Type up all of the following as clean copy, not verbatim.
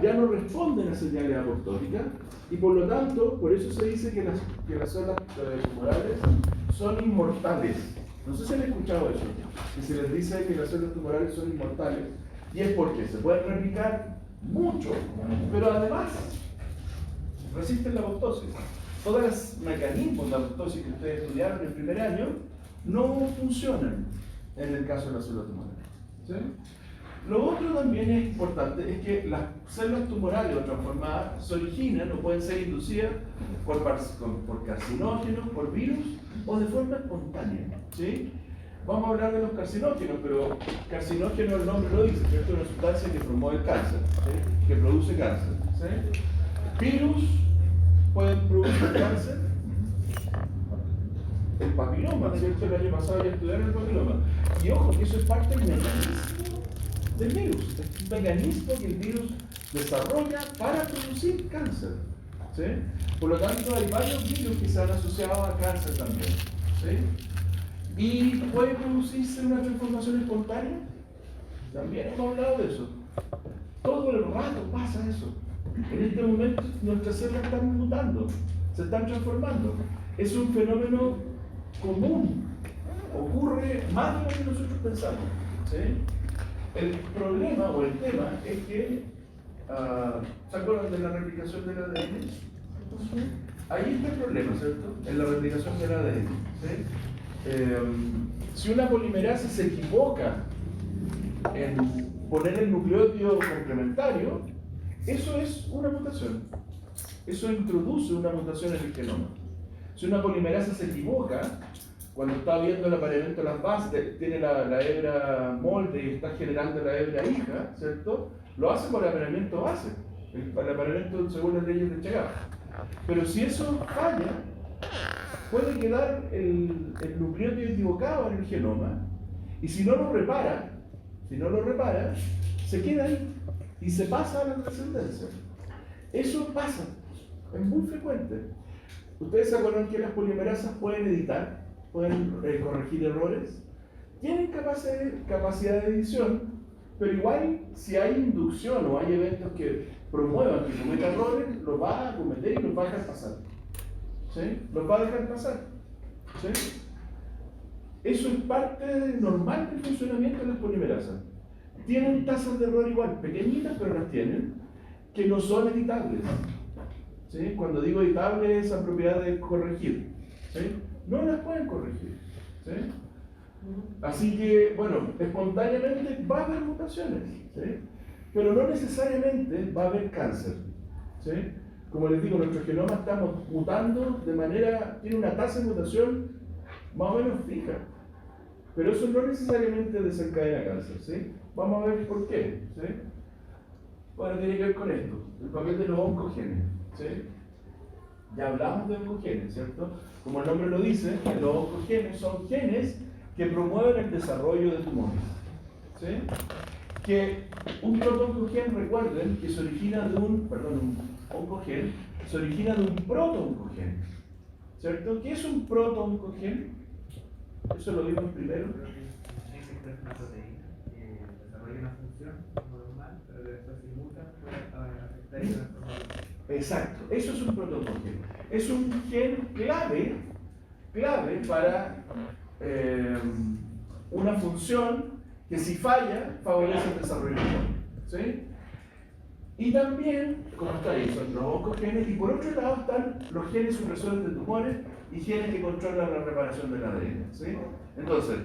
ya no responden a señales apoptóticas y por lo tanto, por eso se dice que las células tumorales son inmortales. No sé si han escuchado eso, que se les dice que las células tumorales son inmortales, y es porque se pueden replicar mucho, pero además resisten la apoptosis. Todos los mecanismos de apoptosis que ustedes estudiaron en el primer año no funcionan en el caso de las células tumorales. ¿Sí? Lo otro también es importante es que las células tumorales o transformadas se originan o pueden ser inducidas por carcinógenos, por virus o de forma espontánea. ¿Sí? Vamos a hablar de los carcinógenos, pero carcinógeno el nombre lo dice, ¿cierto? Es una sustancia que promueve cáncer, ¿sí? Que produce cáncer. ¿Sí? Virus pueden producir cáncer. El papiloma, ¿cierto? El año pasado ya estudiaron el papiloma. Y ojo, que eso es parte del mecanismo del virus. Es un mecanismo que el virus desarrolla para producir cáncer. ¿Sí? Por lo tanto, hay varios virus que se han asociado a cáncer también. ¿Sí? ¿Y puede producirse una transformación espontánea? También hemos hablado de eso. Todo el rato pasa eso. En este momento nuestras células están mutando, se están transformando. Es un fenómeno común, ocurre más de lo que nosotros pensamos. ¿Sí? El problema o el tema es que, ¿se acuerdan de la replicación del ADN? Ahí está el problema, ¿cierto? En la replicación del ADN. ¿Sí? Si una polimerasa se equivoca en poner el nucleótido complementario, eso es una mutación. Eso introduce una mutación en el genoma. Si una polimerasa se equivoca, cuando está viendo el apareamiento de las bases, tiene la hebra molde y está generando la hebra hija, ¿cierto? Lo hace por apareamiento base, el apareamiento según las leyes de Chegaray. Pero si eso falla, puede quedar el nucleótido equivocado en el genoma, y si no lo repara, se queda ahí y se pasa a la descendencia. Eso pasa, es muy frecuente. ¿Ustedes se acuerdan que las polimerasas pueden editar, pueden corregir errores? Tienen capacidad de edición, pero igual si hay inducción o hay eventos que promuevan que cometa errores, los va a cometer y los va a dejar pasar. ¿Sí? Los va a dejar pasar. ¿Sí? Eso es parte normal del funcionamiento de las polimerasas. Tienen tasas de error igual, pequeñitas, pero las tienen, que no son editables. ¿Sí? Cuando digo editable, esa propiedad de corregir. ¿Sí? No las pueden corregir. ¿Sí? Así que, bueno, espontáneamente va a haber mutaciones, ¿sí? Pero no necesariamente va a haber cáncer. ¿Sí? Como les digo, nuestro genoma está mutando de manera, tiene una tasa de mutación más o menos fija. Pero eso no necesariamente desencadena cáncer, ¿sí? Vamos a ver por qué, ¿sí? Bueno, tiene que ver con esto, el papel de los oncogenes, ¿sí? Ya hablamos de oncogenes, ¿cierto? Como el nombre lo dice, los oncogenes son genes que promueven el desarrollo de tumores, ¿sí? Que un proto-oncogen, recuerden, que se origina de un oncogen, se origina de un proto-oncogen, ¿cierto? ¿Qué es un proto-oncogen? Eso lo vimos primero. Una proteína que desarrolla una función normal, pero que después se muta, puede afectar y transformar. Exacto, eso es un proto-oncogen. Es un gen clave para una función que si falla, favorece el desarrollo humano. ¿Sí? Y también, como está ahí, son los oncogenes, y por otro lado están los genes supresores de tumores y genes que controlan la reparación del ADN. ¿Sí? Entonces,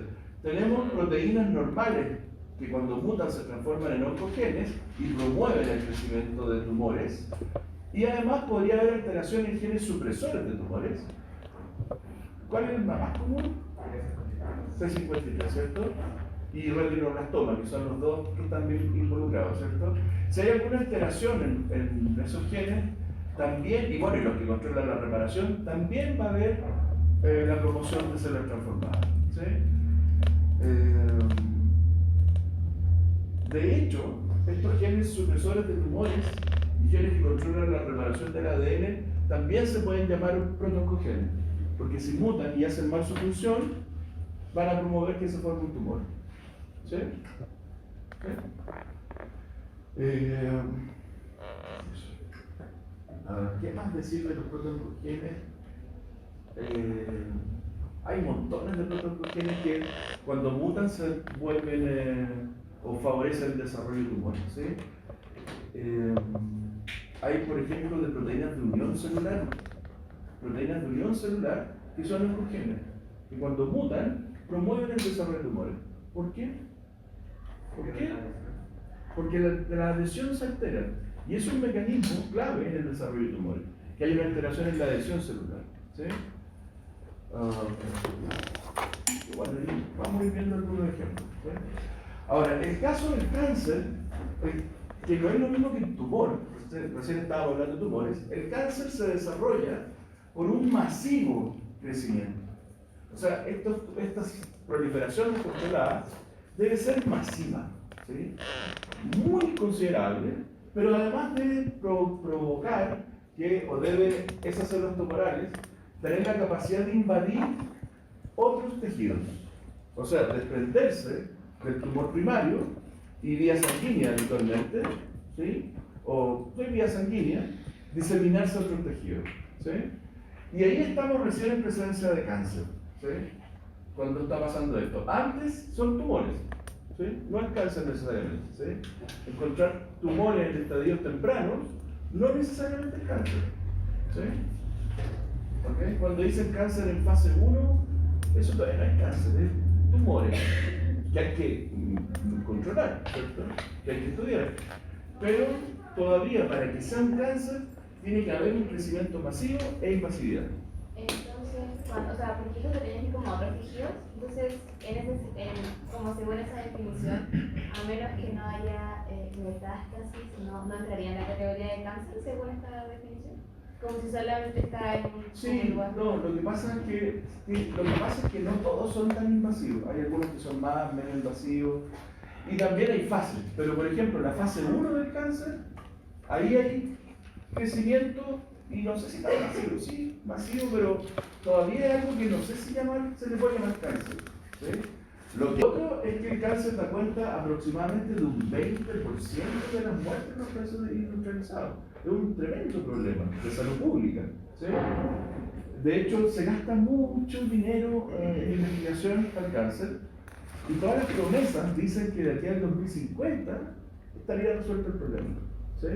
tenemos proteínas normales que cuando mutan se transforman en oncogenes y promueven el crecimiento de tumores, y además podría haber alteración en genes supresores de tumores. ¿Cuál es el más común? C53, ¿cierto? Y retinoblastoma, que son los dos que están bien involucrados, ¿cierto? Si hay alguna alteración en esos genes, también, y bueno, y los que controlan la reparación, también va a haber la promoción de células transformadas, ¿sí? De hecho, estos genes supresores de tumores y genes que controlan la reparación del ADN también se pueden llamar proto-oncogenes, porque si mutan y hacen mal su función, van a promover que se forme un tumor. ¿Sí? ¿Qué más decir de los protoncogenes? Hay montones de protoncogenes que cuando mutan se vuelven o favorecen el desarrollo de tumores. ¿Sí? Hay, por ejemplo, de proteínas de unión celular que son oncogenes, que cuando mutan promueven el desarrollo de tumores. ¿Por qué? Porque la adhesión se altera. Y es un mecanismo clave en el desarrollo de tumores, que hay una alteración en la adhesión celular. ¿Sí? Bueno, vamos a ir viendo algunos ejemplos. ¿Sí? Ahora, el caso del cáncer, que no es lo mismo que el tumor, recién estábamos hablando de tumores, el cáncer se desarrolla por un masivo crecimiento. O sea, estas proliferaciones controladas debe ser masiva, ¿sí? Muy considerable, pero además debe provocar que, o debe esas células tumorales tener la capacidad de invadir otros tejidos. O sea, desprenderse del tumor primario y vía sanguínea habitualmente, ¿sí? O de vía sanguínea, diseminarse a otros tejidos, ¿sí? Y ahí estamos recién en presencia de cáncer, ¿sí? Cuando está pasando esto. Antes son tumores, ¿sí? No es cáncer necesariamente, ¿sí? Encontrar tumores en estadios tempranos no necesariamente es cáncer, ¿sí? ¿Okay? Cuando dicen cáncer en fase 1, eso todavía no es cáncer, es tumores que hay que controlar, ¿cierto? Que hay que estudiar. Pero todavía para que sea un cáncer tiene que haber un crecimiento masivo e invasividad. Entonces, o sea, porque ellos lo tienen como otros tejidos, entonces, como según esa definición, a menos que no haya metástasis, no entraría en la categoría de cáncer según esta definición. Como si solamente está en un lugar. No, lo que pasa es que no todos son tan invasivos. Hay algunos que son más, menos invasivos. Y también hay fases. Pero, por ejemplo, la fase 1 del cáncer, ahí hay crecimiento, y no sé si está masivo, sí, masivo, pero todavía hay algo que no sé si se le puede llamar cáncer. ¿Sí? Lo que otro es que el cáncer da cuenta aproximadamente de un 20% de las muertes en los casos de industrializados. Es un tremendo problema de salud pública. ¿Sí? De hecho, se gasta mucho dinero en investigación para el cáncer, y todas las promesas dicen que de aquí al 2050 estaría resuelto el problema. ¿Sí?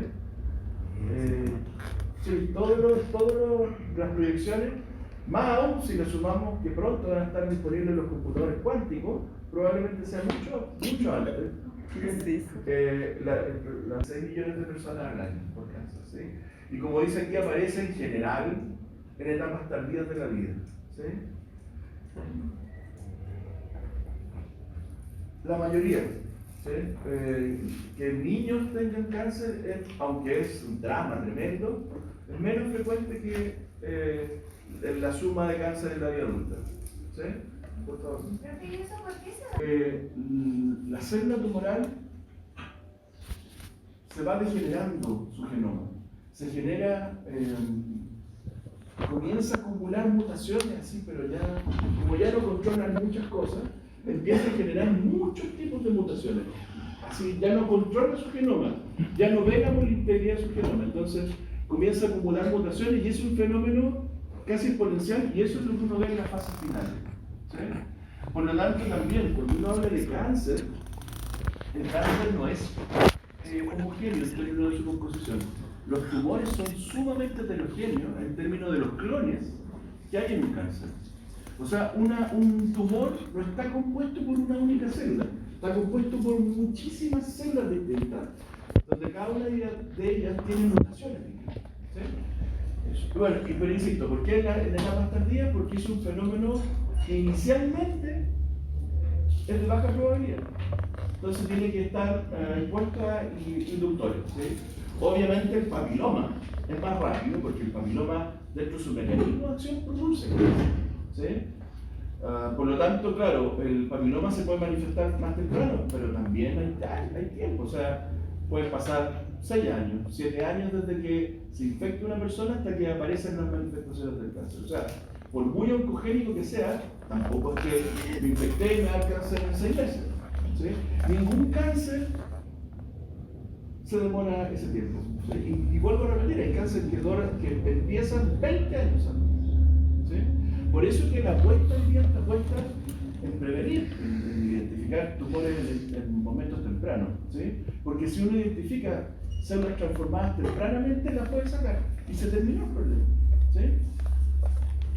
Sí, todas las proyecciones, más aún si le sumamos que pronto van a estar disponibles los computadores cuánticos, probablemente sea mucho antes. Las 6 millones de personas al año por cáncer, ¿sí? Y como dice aquí, aparece en general en etapas tardías de la vida, ¿sí? La mayoría, ¿sí? Que niños tengan cáncer, aunque es un drama tremendo, es menos frecuente que la suma de cáncer en la vida adulta, ¿sí? Por favor. La célula tumoral se va degenerando su genoma, se genera, comienza a acumular mutaciones así, pero ya, como ya no controlan muchas cosas, empieza a generar muchos tipos de mutaciones. Así, ya no controla su genoma, ya no ve la integridad de su genoma, entonces comienza a acumular mutaciones y es un fenómeno casi exponencial, y eso es lo que uno ve en las fases finales, ¿sí? Por lo tanto, también, cuando uno habla de cáncer, el cáncer no es homogéneo en términos de su composición. Los tumores son sumamente heterogéneos en términos de los clones que hay en un cáncer. O sea, un tumor no está compuesto por una única célula, está compuesto por muchísimas células distintas, donde cada una de ellas tiene mutaciones distintas, ¿sí? Bueno, pero insisto, ¿por qué en etapas tardías? Porque es un fenómeno que inicialmente es de baja probabilidad. Entonces tiene que estar expuesto a inductores, ¿sí? Obviamente el papiloma es más rápido, porque el papiloma, dentro de su mecanismo de acción, produce cáncer, ¿sí? Por lo tanto, claro, el papiloma se puede manifestar más temprano, pero también hay tiempo. O sea, puede pasar 6 años, 7 años desde que se infecta una persona hasta que aparecen las manifestaciones del cáncer. O sea, por muy oncogénico que sea, tampoco es que me infecté y me da cáncer en 6 meses, ¿sí? Ningún cáncer se demora ese tiempo, ¿sí? Y vuelvo a repetir, hay cáncer cáncer que empiezan 20 años antes. ¿Sí? Por eso que la apuesta hoy día está puesta en prevenir, en identificar tumores en momentos tempranos. ¿Sí? Porque si uno identifica células transformadas tempranamente, las puede sacar y se terminó el problema. ¿Sí?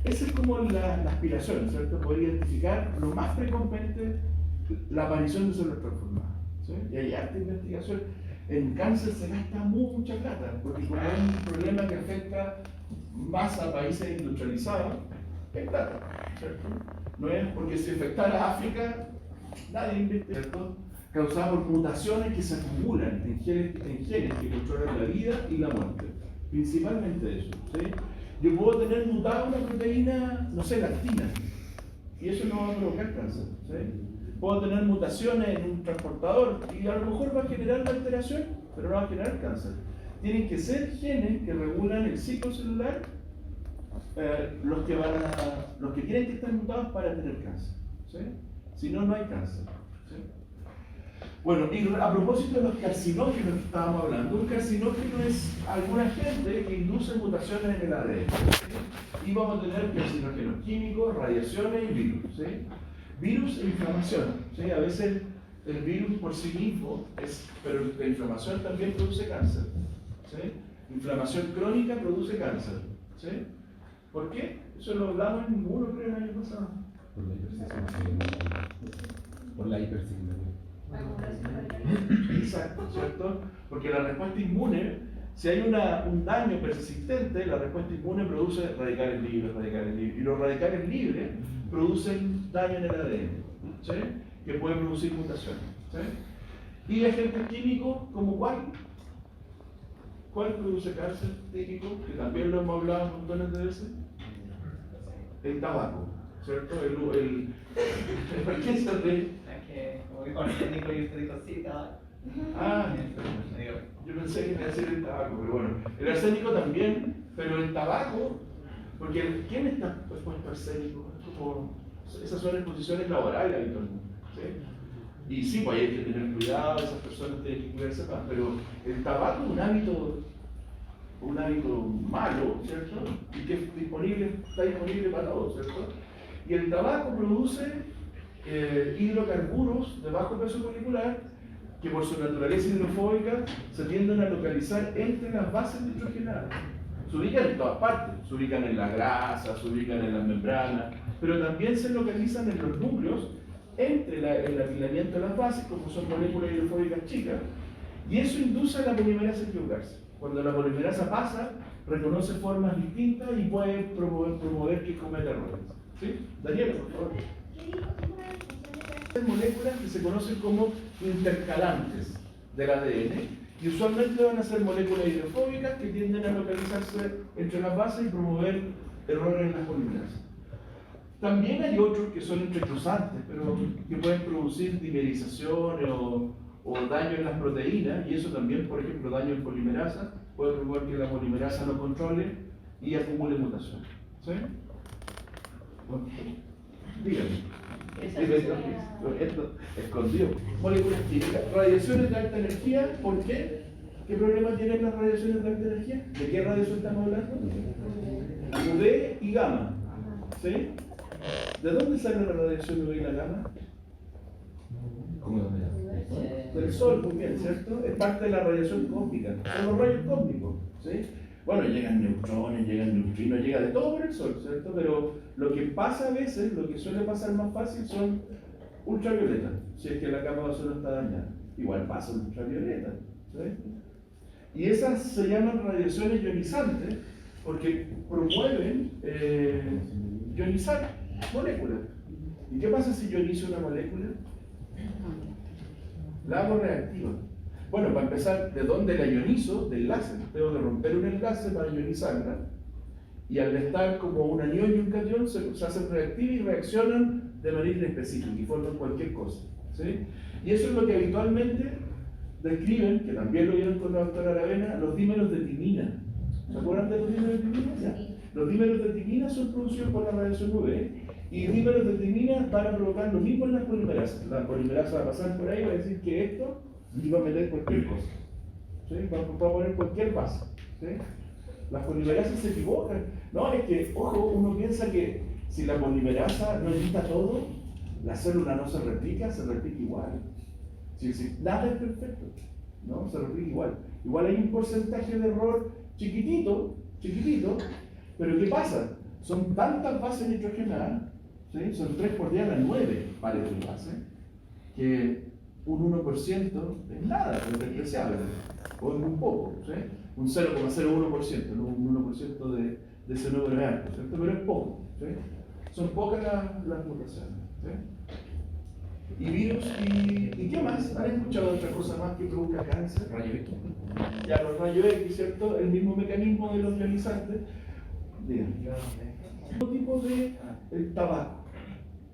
Esa es como la aspiración, ¿cierto? Poder identificar lo más frecuente la aparición de células transformadas. ¿Sí? Y hay harta investigación. En cáncer se gasta mucha plata, porque como es un problema que afecta más a países industrializados, es plata, ¿cierto? No es porque si afectara a África, nadie invierte, ¿cierto? Causado por mutaciones que se acumulan en genes que controlan la vida y la muerte. Principalmente eso. ¿Sí? Yo puedo tener mutada una proteína, no sé, lactina, y eso no va a provocar cáncer. ¿Sí? Puedo tener mutaciones en un transportador y a lo mejor va a generar una alteración, pero no va a generar cáncer. Tienen que ser genes que regulan el ciclo celular, los que tienen que estar mutados para tener cáncer. ¿Sí? Si no, no hay cáncer. ¿Sí? Bueno, y a propósito de los carcinógenos que estábamos hablando, un carcinógeno es algún agente que induce mutaciones en el ADN. ¿Sí? Y vamos a tener carcinógenos químicos, radiaciones y virus. ¿Sí? Virus e inflamación. ¿Sí? A veces el virus por sí mismo, pero la inflamación también produce cáncer. ¿Sí? Inflamación crónica produce cáncer. ¿Sí? ¿Por qué? Eso lo hablamos en ninguno, creo, el año pasado. Por la hipersignatura. Exacto, ¿cierto? Porque la respuesta inmune, si hay un daño persistente, la respuesta inmune produce radicales libres, y los radicales libres producen daño en el ADN, ¿sí? Que pueden producir mutaciones. ¿Sí? Y agentes químicos, ¿como cuál? ¿Cuál produce cáncer típico? Que también lo hemos hablado montones de veces. El tabaco, ¿cierto? ¿Por qué se ríe? Como que con el técnico y usted dijo, sí, tabaco. Ah, yo pensé que iba a decir el tabaco, pero bueno. El arsénico también, pero el tabaco, porque ¿quién está expuesto a arsénico? Esas son exposiciones laborales habitualmente. ¿Sí? Y sí, pues hay que tener cuidado, esas personas tienen que cuidarse más, pero el tabaco es un hábito malo, ¿cierto? Y que está disponible para todos, ¿cierto? Y el tabaco produce hidrocarburos de bajo peso molecular que por su naturaleza hidrofóbica se tienden a localizar entre las bases nitrogenadas. Se ubican en todas partes, se ubican en la grasa, se ubican en las membranas, pero también se localizan en los núcleos entre el apilamiento de las bases, como son moléculas hidrofóbicas chicas, y eso induce a la polimerasa a equivocarse. Cuando la polimerasa pasa, reconoce formas distintas y puede promover que cometa errores. ¿Sí? Daniela, por favor. Hay moléculas que se conocen como intercalantes del ADN y usualmente van a ser moléculas hidrofóbicas que tienden a localizarse entre las bases y promover errores en las polimerasas. También hay otros que son entrecruzantes, pero que pueden producir dimerizaciones o daño en las proteínas, y eso también, por ejemplo, daño en polimerasa, puede provocar que la polimerasa no controle y acumule mutaciones. ¿Sí? Bueno, dígame. Esto escondido. Moléculas químicas. Radiaciones de alta energía, ¿por qué? ¿Qué problema tienen las radiaciones de alta energía? ¿De qué radiación estamos hablando? UV y gamma. ¿Sí? ¿De dónde sale la radiación UV y la gamma? ¿Cómo? Del Sol, muy bien, ¿cierto? Es parte de la radiación cósmica. Son los rayos cósmicos. ¿Sí? Bueno, llegan neutrones, llegan neutrinos, llega de todo por el Sol, ¿cierto? Pero lo que pasa a veces, lo que suele pasar más fácil son ultravioletas, si es que la capa de ozono está dañada. Igual pasa ultravioleta, ¿sí? Y esas se llaman radiaciones ionizantes porque promueven ionizar moléculas. ¿Y qué pasa si ionizo una molécula? La hago reactiva. Bueno, para empezar, ¿de dónde la ionizo? Del láser. Tengo que romper un enlace para ionizarla. Y al estar como un anión y un catión, se hacen reactivas y reaccionan de manera específica y forman cualquier cosa. ¿Sí? Y eso es lo que habitualmente describen, que también lo vieron con la doctora Aravena, los dímeros de timina. ¿Se acuerdan de los dímeros de timina? Ya. Los dímeros de timina son producidos por la radiación UV y dímeros de timina van a provocar lo mismo en las polimerasas. La polimerasa va a pasar por ahí y va a decir que esto y va a meter cualquier cosa. ¿Sí? Va a poner cualquier base. ¿Sí? Las polimerasas se equivocan. No, es que, ojo, uno piensa que si la polimerasa no edita todo, la célula no se replica igual. Si nada es perfecto, ¿no? Se replica igual. Igual hay un porcentaje de error chiquitito, pero ¿qué pasa? Son tantas bases nitrogenadas, ¿sí? Son 3 por 10 a la 9 pares de base, que un 1% es nada, es despreciable, o es muy poco, ¿sí? Un 0,01%, no un 1% de ese número es alto, ¿cierto? Pero es poco, ¿sí? Son pocas las mutaciones, ¿sí? Y virus, ¿y qué más? ¿Han escuchado otra cosa más que provoca cáncer? Rayo X. Ya, los rayos X, ¿cierto? El mismo mecanismo de los ionizantes. Digan. Otro tipo de el tabaco.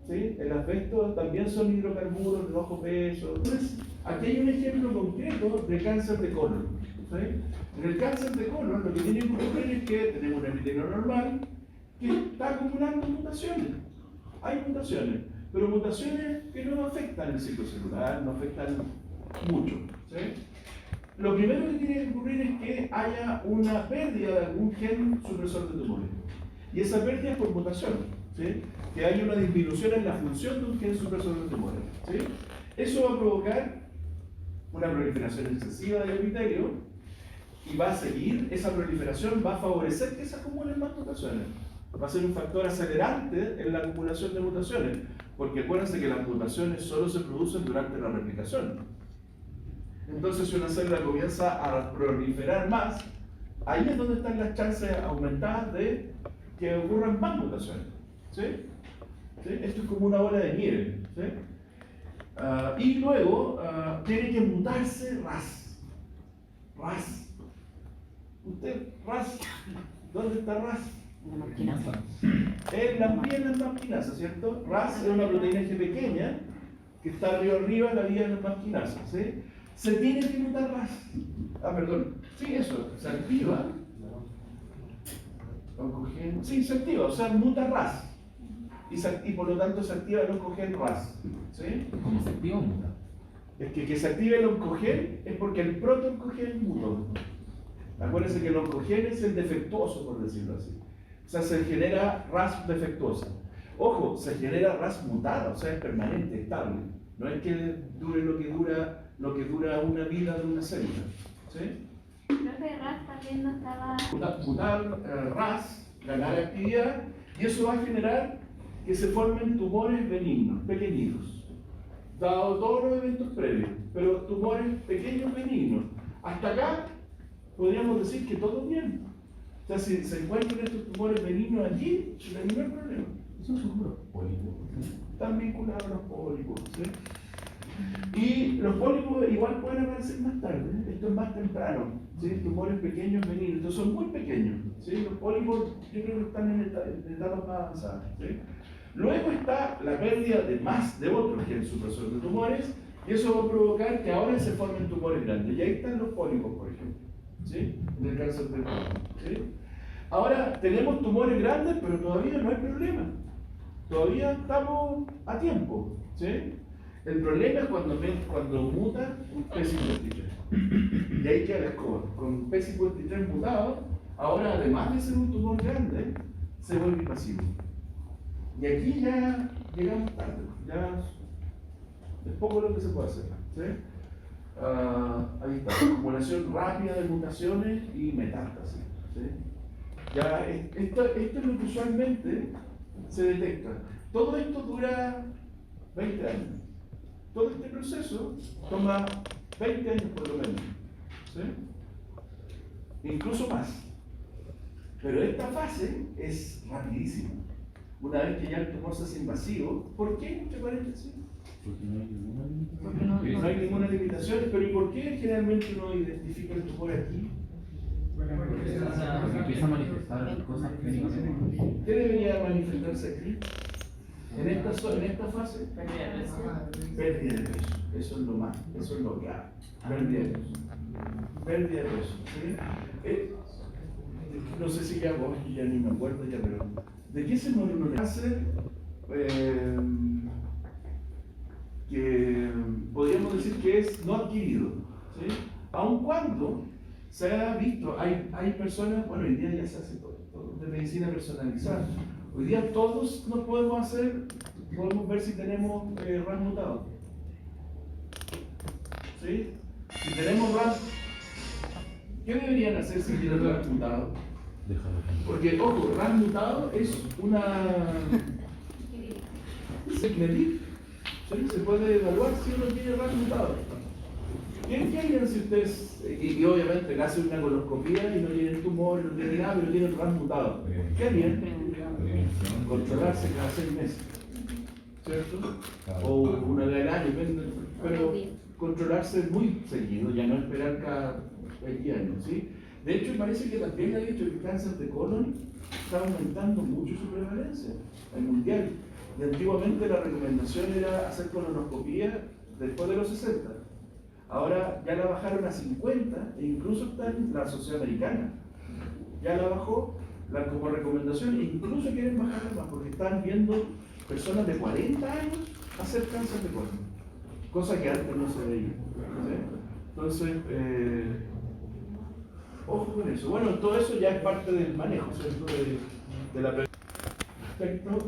¿Sí? El asbesto también son hidrocarburos de bajo peso. Entonces, aquí hay un ejemplo concreto de cáncer de colon. ¿Sí? En el cáncer de colon lo que tiene que ocurrir es que tenemos un epitelio normal que está acumulando mutaciones. Hay mutaciones, pero mutaciones que no afectan el ciclo celular, no afectan mucho. ¿Sí? Lo primero que tiene que ocurrir es que haya una pérdida de algún gen supresor de tumores. Y esa pérdida es por mutación. ¿Sí? Que haya una disminución en la función de un gen supresor de tumores. ¿Sí? Eso va a provocar una proliferación excesiva del epitelio y va a seguir, esa proliferación va a favorecer que se acumulen más mutaciones. Va a ser un factor acelerante en la acumulación de mutaciones, porque acuérdense que las mutaciones solo se producen durante la replicación. Entonces, si una célula comienza a proliferar más, ahí es donde están las chances aumentadas de que ocurran más mutaciones. ¿Sí? ¿Sí? Esto es como una bola de nieve. ¿Sí? Y luego tiene que mutarse RAS. RAS. Usted, RAS, ¿dónde está RAS? En las masquinasas, ¿cierto? RAS es una proteína G pequeña que está arriba en la vía de las masquinasas. ¿Sí? Se tiene que mutar RAS. Perdón. Sí, eso, se activa. Sí, se activa, o sea, muta RAS. Y por lo tanto se activa el oncogen RAS. ¿Sí? ¿Cómo se activa o muta? Es que se active el oncogen es porque el proto-oncogen mutó. Acuérdense que el oncogen es el defectuoso, por decirlo así. O sea, se genera RAS defectuosa. Ojo, se genera RAS mutada, o sea, es permanente, estable. No es que dure lo que dura una vida de una célula. ¿Sí? Creo que RAS también no estaba. Mutar RAS, ganar actividad, y eso va a generar que se formen tumores benignos, pequeñitos, dado todos los eventos previos, pero tumores pequeños benignos. Hasta acá podríamos decir que todo bien. O sea, si se encuentran estos tumores benignos allí, no hay ningún problema. Esos son puros pólipos. Están vinculados a los pólipos. ¿Sí? Y los pólipos igual pueden aparecer más tarde, esto es más temprano, ¿sí? Tumores pequeños benignos, estos son muy pequeños, ¿sí? Los pólipos yo creo que están en etapas más avanzadas. ¿Sí? Luego está la pérdida de otro gen supresor de tumores, y eso va a provocar que ahora se formen tumores grandes, y ahí están los pólipos, por ejemplo, ¿sí? En el cáncer de colon. ¿Sí? Ahora tenemos tumores grandes, pero todavía no hay problema, todavía estamos a tiempo. ¿Sí? El problema es cuando muta un P53. Y ahí queda la escoba. Con un P53 mutado, ahora además de ser un tumor grande, se vuelve invasivo. Y aquí ya llegamos tarde. Ya es poco lo que se puede hacer. ¿Sí? Ahí está. Acumulación rápida de mutaciones y metástasis. ¿Sí? Ya, esto es lo que usualmente se detecta. Todo esto dura 20 años. Todo este proceso toma 20 años por lo menos, ¿sí? Incluso más. Pero esta fase es rapidísima. Una vez que ya el tumor se hace invasivo, ¿por qué? Entre paréntesis. Porque no hay ninguna limitación. Porque no hay ninguna limitación, pero ¿y por qué generalmente uno identifica el tumor aquí? Porque empieza a manifestar cosas clínicamente. ¿Qué debería manifestarse aquí? En esta fase, pérdida de peso. Eso es lo más, eso es lo clave. Pérdida de peso. Pérdida de peso. ¿Sí? No sé si ya vos, ya ni me acuerdo ya, pero ¿de qué se muere uno? Cáncer que podríamos decir que es no adquirido. ¿Sí? Aun cuando se ha visto, hay personas, bueno, hoy día ya se hace todo de medicina personalizada. Hoy día todos nos podemos ver si tenemos RAS mutado. ¿Sí? Si tenemos RAS, ¿qué deberían hacer si tienen RAS mutado? Déjalo. Porque, ojo, RAS mutado es una... ¿Se medir? ¿Sí? Se puede evaluar si uno tiene RAS mutado. ¿Qué harían si ustedes, y obviamente le hacen una coloscopía y no tienen tumor, no tienen nada, pero tienen RAS mutado? ¿Qué harían? Controlarse cada 6 meses, ¿cierto? O una vez al año, pero controlarse muy seguido, ya no esperar cada 20 años, ¿sí? De hecho, parece que también ha dicho que el cáncer de colon está aumentando mucho su prevalencia a nivel mundial. Y antiguamente la recomendación era hacer colonoscopía después de los 60. Ahora ya la bajaron a 50 e incluso está en la Sociedad Americana. Ya la bajó como recomendación e incluso quieren bajarla más porque están viendo personas de 40 años hacer cáncer de colon, cosa que antes no se veía. ¿Sí? Entonces, ojo con eso. Bueno, todo eso ya es parte del manejo, ¿cierto? De la perfecto.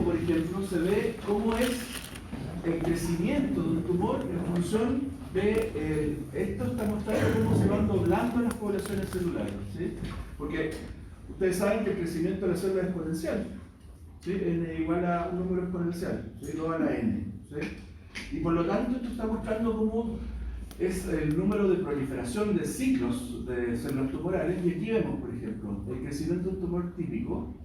Por ejemplo, se ve cómo es el crecimiento de un tumor en función de esto está mostrando cómo se van doblando las poblaciones celulares, ¿sí? Porque ustedes saben que el crecimiento de la célula es exponencial, ¿sí? N igual a un número exponencial, ¿sí? 2 a la n, ¿sí? Y por lo tanto esto está mostrando cómo es el número de proliferación de ciclos de células tumorales. Y aquí vemos, por ejemplo, el crecimiento de un tumor típico.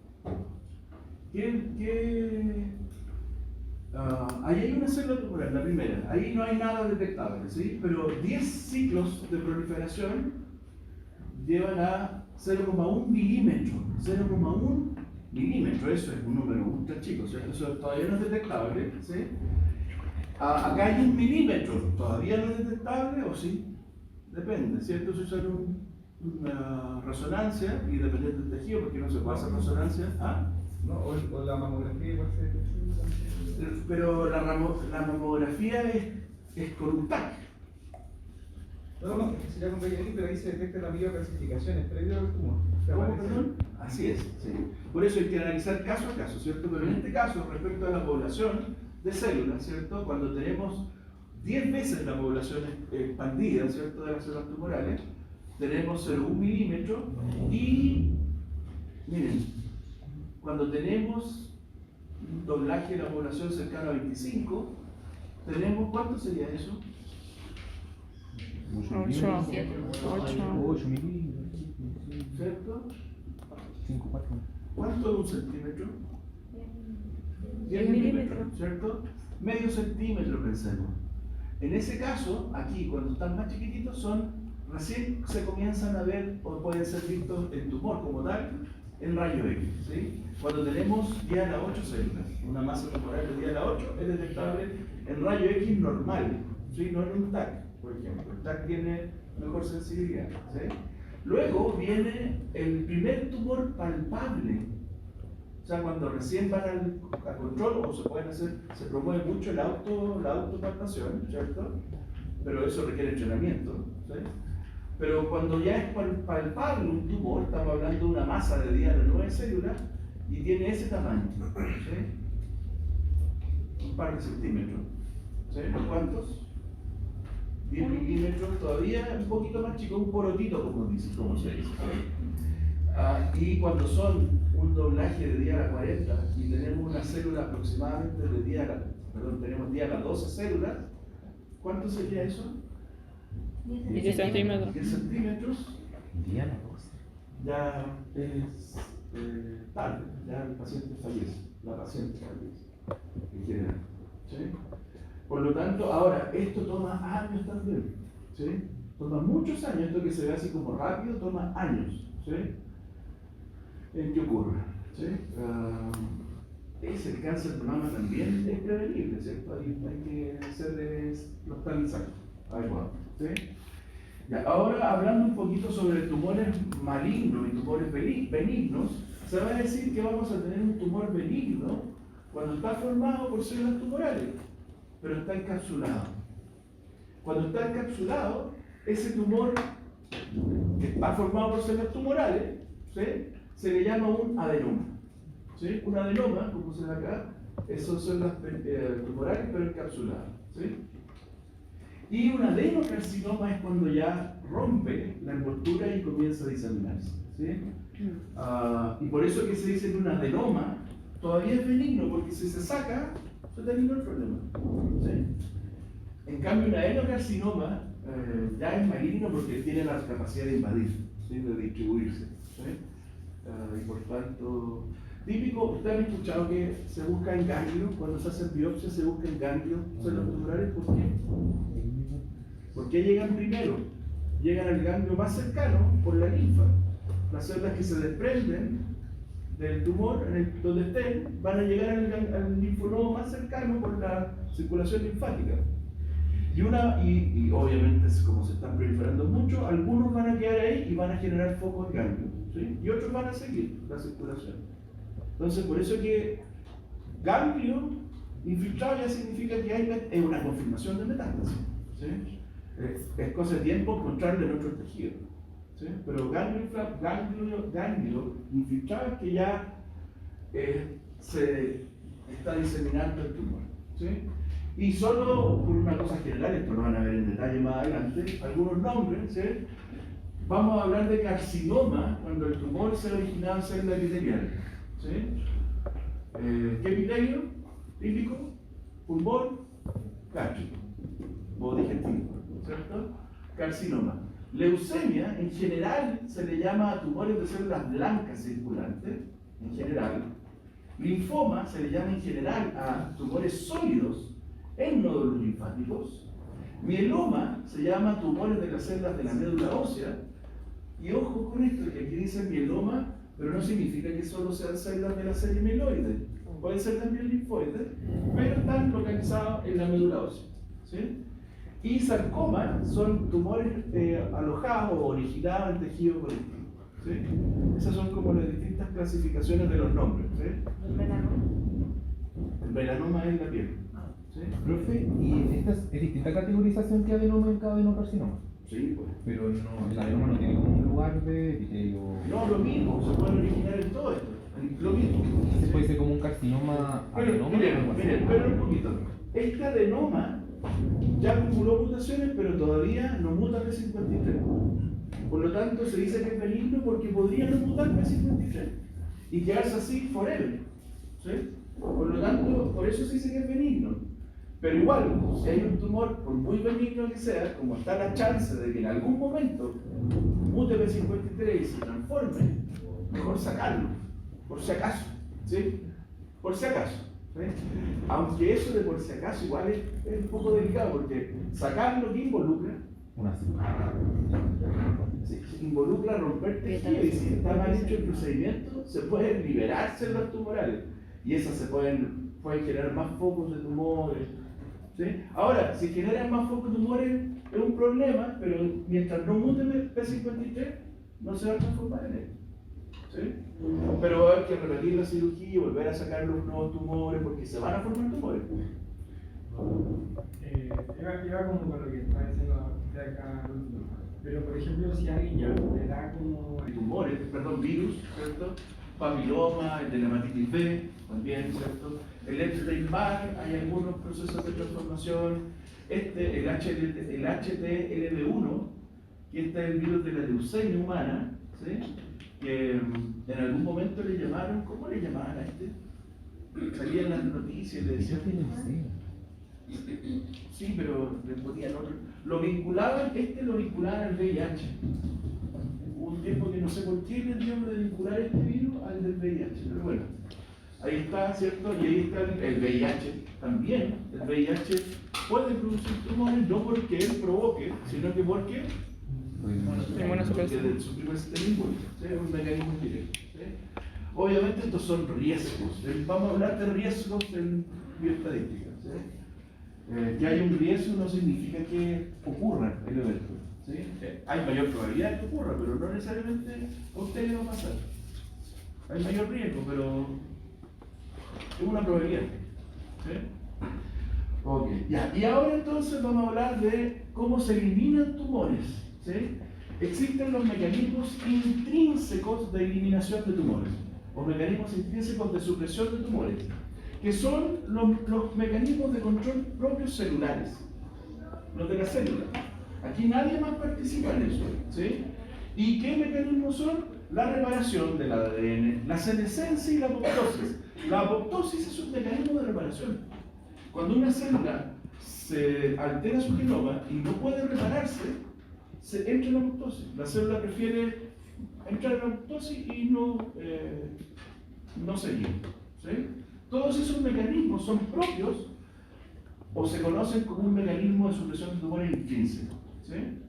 Ahí hay una célula tumoral, la primera. Ahí no hay nada detectable, ¿sí? Pero 10 ciclos de proliferación llevan a 0,1 milímetro. 0,1 milímetro, eso es un número ultra chico, ¿cierto? Eso todavía no es detectable, ¿sí? Acá hay 1 milímetro, todavía no es detectable, o sí, depende, ¿cierto? Si usan una resonancia y depende del tejido, porque no se puede hacer resonancia. No, o la mamografía igual se detecta. Pero la mamografía es con un TAC. No, sería con BIM, pero ahí se detecta la biocalcificación, es previo al tumor. ¿Cómo, perdón? Así es, sí. Por eso hay que analizar caso a caso, ¿cierto? Pero en este caso, respecto a la población de células, ¿cierto? Cuando tenemos 10 veces la población expandida, ¿cierto? De las células tumorales, tenemos 0,1 milímetro y, miren, cuando tenemos un doblaje de la población cercano a 25, tenemos, ¿cuánto sería eso? 8 milímetros. ¿Cierto? 5, 4. ¿Cuánto es un centímetro? 10 milímetros, ¿cierto? Medio centímetro, pensemos. En ese caso, aquí, cuando están más chiquititos, recién se comienzan a ver o pueden ser vistos el tumor como tal en rayo X, ¿sí? Cuando tenemos 10 a la 8 células, una masa tumoral de 10 a la 8 es detectable en rayo X normal, ¿sí? No en un TAC, por ejemplo. El TAC tiene mejor sensibilidad, ¿sí? Luego viene el primer tumor palpable. O sea, cuando recién van al control o se promueve mucho la autopalpación, ¿cierto? Pero eso requiere entrenamiento, ¿sí? Pero cuando ya es palpable un tumor, estamos hablando de una masa de 10 a la 9 células y tiene ese tamaño, ¿sí? Un par de centímetros, ¿sí? ¿Cuántos? 10 milímetros, todavía un poquito más chico, un porotito, como se dice. Y cuando son un doblaje de 10 a la 40 y tenemos una célula aproximadamente de 10 tenemos 10 a las 12 células, ¿cuánto sería eso? 10 centímetros. 10 centímetros. Día a la 12. Ya es tarde, ya el paciente fallece, la paciente fallece, en general, ¿sí? Por lo tanto, ahora, esto toma años también, ¿sí? Toma muchos años, esto que se ve así como rápido, toma años, ¿sí? ¿En qué ocurre? ¿Sí? El cáncer de mama también es prevenible, ¿cierto? Hay que hacer los planes adecuados, ¿sí? Ya, ahora, hablando un poquito sobre tumores malignos y tumores benignos, se va a decir que vamos a tener un tumor benigno cuando está formado por células tumorales. pero está encapsulado. Cuando está encapsulado, ese tumor que está formado por células tumorales, ¿sí?, se le llama un adenoma. ¿Sí? Un adenoma, como se ve acá, son células tumorales pero encapsuladas. ¿Sí? Y un adenocarcinoma es cuando ya rompe la envoltura y comienza a diseminarse. ¿Sí? Y por eso que se dice que un adenoma todavía es benigno, porque si se saca, se termina el problema. ¿Sí? En cambio, un adenocarcinoma ya es maligno porque tiene la capacidad de invadir, ¿sí?, de distribuirse. ¿Sí? Y por tanto, típico, ustedes han escuchado que se busca en ganglio, cuando se hacen biopsias se busca en ganglio células tumorales. ¿Por qué? ¿Por qué llegan primero? Llegan al ganglio más cercano por la linfa. Las células que se desprenden del tumor, donde estén, van a llegar al linfonodo más cercano por la circulación linfática. Y obviamente, como se están proliferando mucho, algunos van a quedar ahí y van a generar focos de ganglio, ¿sí? Y otros van a seguir la circulación. Entonces, por eso que ganglio infiltrado ya significa que es una confirmación de metástasis. ¿Sí? Es cosa de tiempo encontrarlo en otros tejidos. ¿Sí? Pero ganglio infiltrado es que ya se está diseminando el tumor. ¿Sí? Y solo por una cosa general, esto lo van a ver en detalle más adelante, algunos nombres. ¿Sí? Vamos a hablar de carcinoma cuando el tumor se ha originado en célula epitelial. ¿Sí? ¿Qué epitelio? Típico, pulmón, gástrico o digestivo, ¿cierto? Carcinoma. Leucemia, en general, se le llama a tumores de células blancas circulantes, en general. Linfoma se le llama en general a tumores sólidos en nódulos linfáticos. Mieloma se llama a tumores de las células de la médula ósea. Y ojo con esto, que aquí dice mieloma, pero no significa que solo sean células de la serie mieloide. Pueden ser también linfoides, pero están localizados en la médula ósea. ¿Sí? Y sarcoma son tumores alojados o originados en tejido conectivo. ¿Sí? Esas son como las distintas clasificaciones de los nombres. ¿Sí? ¿El melanoma? El melanoma es la piel. ¿Sí? Profe, ¿y esta es distinta categorización que adenoma en cada adenocarcinoma? Sí, pues. Pero no, el adenoma no tiene como un lugar de epitelio. No, lo mismo, se puede originar en todo esto. Lo mismo. ¿Se puede ser como un carcinoma adenoma? Miren, esperen un poquito. Este adenoma ya acumuló mutaciones, pero todavía no muta P53. Por lo tanto, se dice que es benigno porque podría no mutar P53 y quedarse así forever. ¿Sí? Por lo tanto, por eso se dice que es benigno. Pero igual, si hay un tumor, por muy benigno que sea, como está la chance de que en algún momento mute P53 y se transforme, mejor sacarlo, por si acaso. ¿Sí? Por si acaso. ¿Sí? Aunque eso de por si acaso igual es un poco delicado, porque sacarlo que involucra, Una cirugía. sí, involucra romper tejido, y si está mal hecho el procedimiento, se pueden liberar células tumorales y esas se pueden generar más focos de tumores. ¿Sí? Ahora, si generan más focos de tumores es un problema, pero mientras no mute P53 no se va a transformar en él. ¿Sí? Pero va a haber que repetir la cirugía y volver a sacar los nuevos tumores porque se van a formar tumores. Iba como con lo que está diciendo de acá, pero por ejemplo, si alguien ya le da como Tumores, perdón, virus, ¿cierto? Papiloma, el de la hepatitis B, también, ¿cierto? El Epstein-Barr, hay algunos procesos de transformación. El HTLV1, que este es el virus de la leucemia humana, ¿sí? Que en algún momento le llamaron, ¿cómo le llamaban a este? Salían las noticias y le decían, sí, pero le ponían otro. Lo vinculaban al VIH. Hubo un tiempo que no sé por qué les dio de vincular este virus al del VIH, pero bueno, ahí está, ¿cierto? Y ahí está el VIH también. El VIH puede producir tumores no porque él provoque, sino que porque de su primer sistema inmune, ¿sí? Es un mecanismo indirecto. ¿Sí? Obviamente estos son riesgos. Vamos a hablar de riesgos en bioestadística. ¿Sí? Que hay un riesgo no significa que ocurra el evento. ¿Sí? Hay mayor probabilidad de que ocurra, pero no necesariamente a usted le va a pasar. Hay mayor riesgo, pero es una probabilidad. ¿Sí? Ok, ya. Y ahora entonces vamos a hablar de cómo se eliminan tumores. ¿Sí? Existen los mecanismos intrínsecos de eliminación de tumores, o mecanismos intrínsecos de supresión de tumores, que son los mecanismos de control propios celulares, los de la célula. Aquí nadie más participa en eso. ¿Sí? ¿Y qué mecanismos son? La reparación del ADN, la senescencia y la apoptosis. La apoptosis es un mecanismo de reparación. Cuando una célula se altera su genoma y no puede repararse, se entra en la apoptosis. La célula prefiere entrar en la apoptosis y no seguir. ¿Sí? Todos esos mecanismos son propios o se conocen como un mecanismo de supresión de tumores intrínseco. ¿Sí?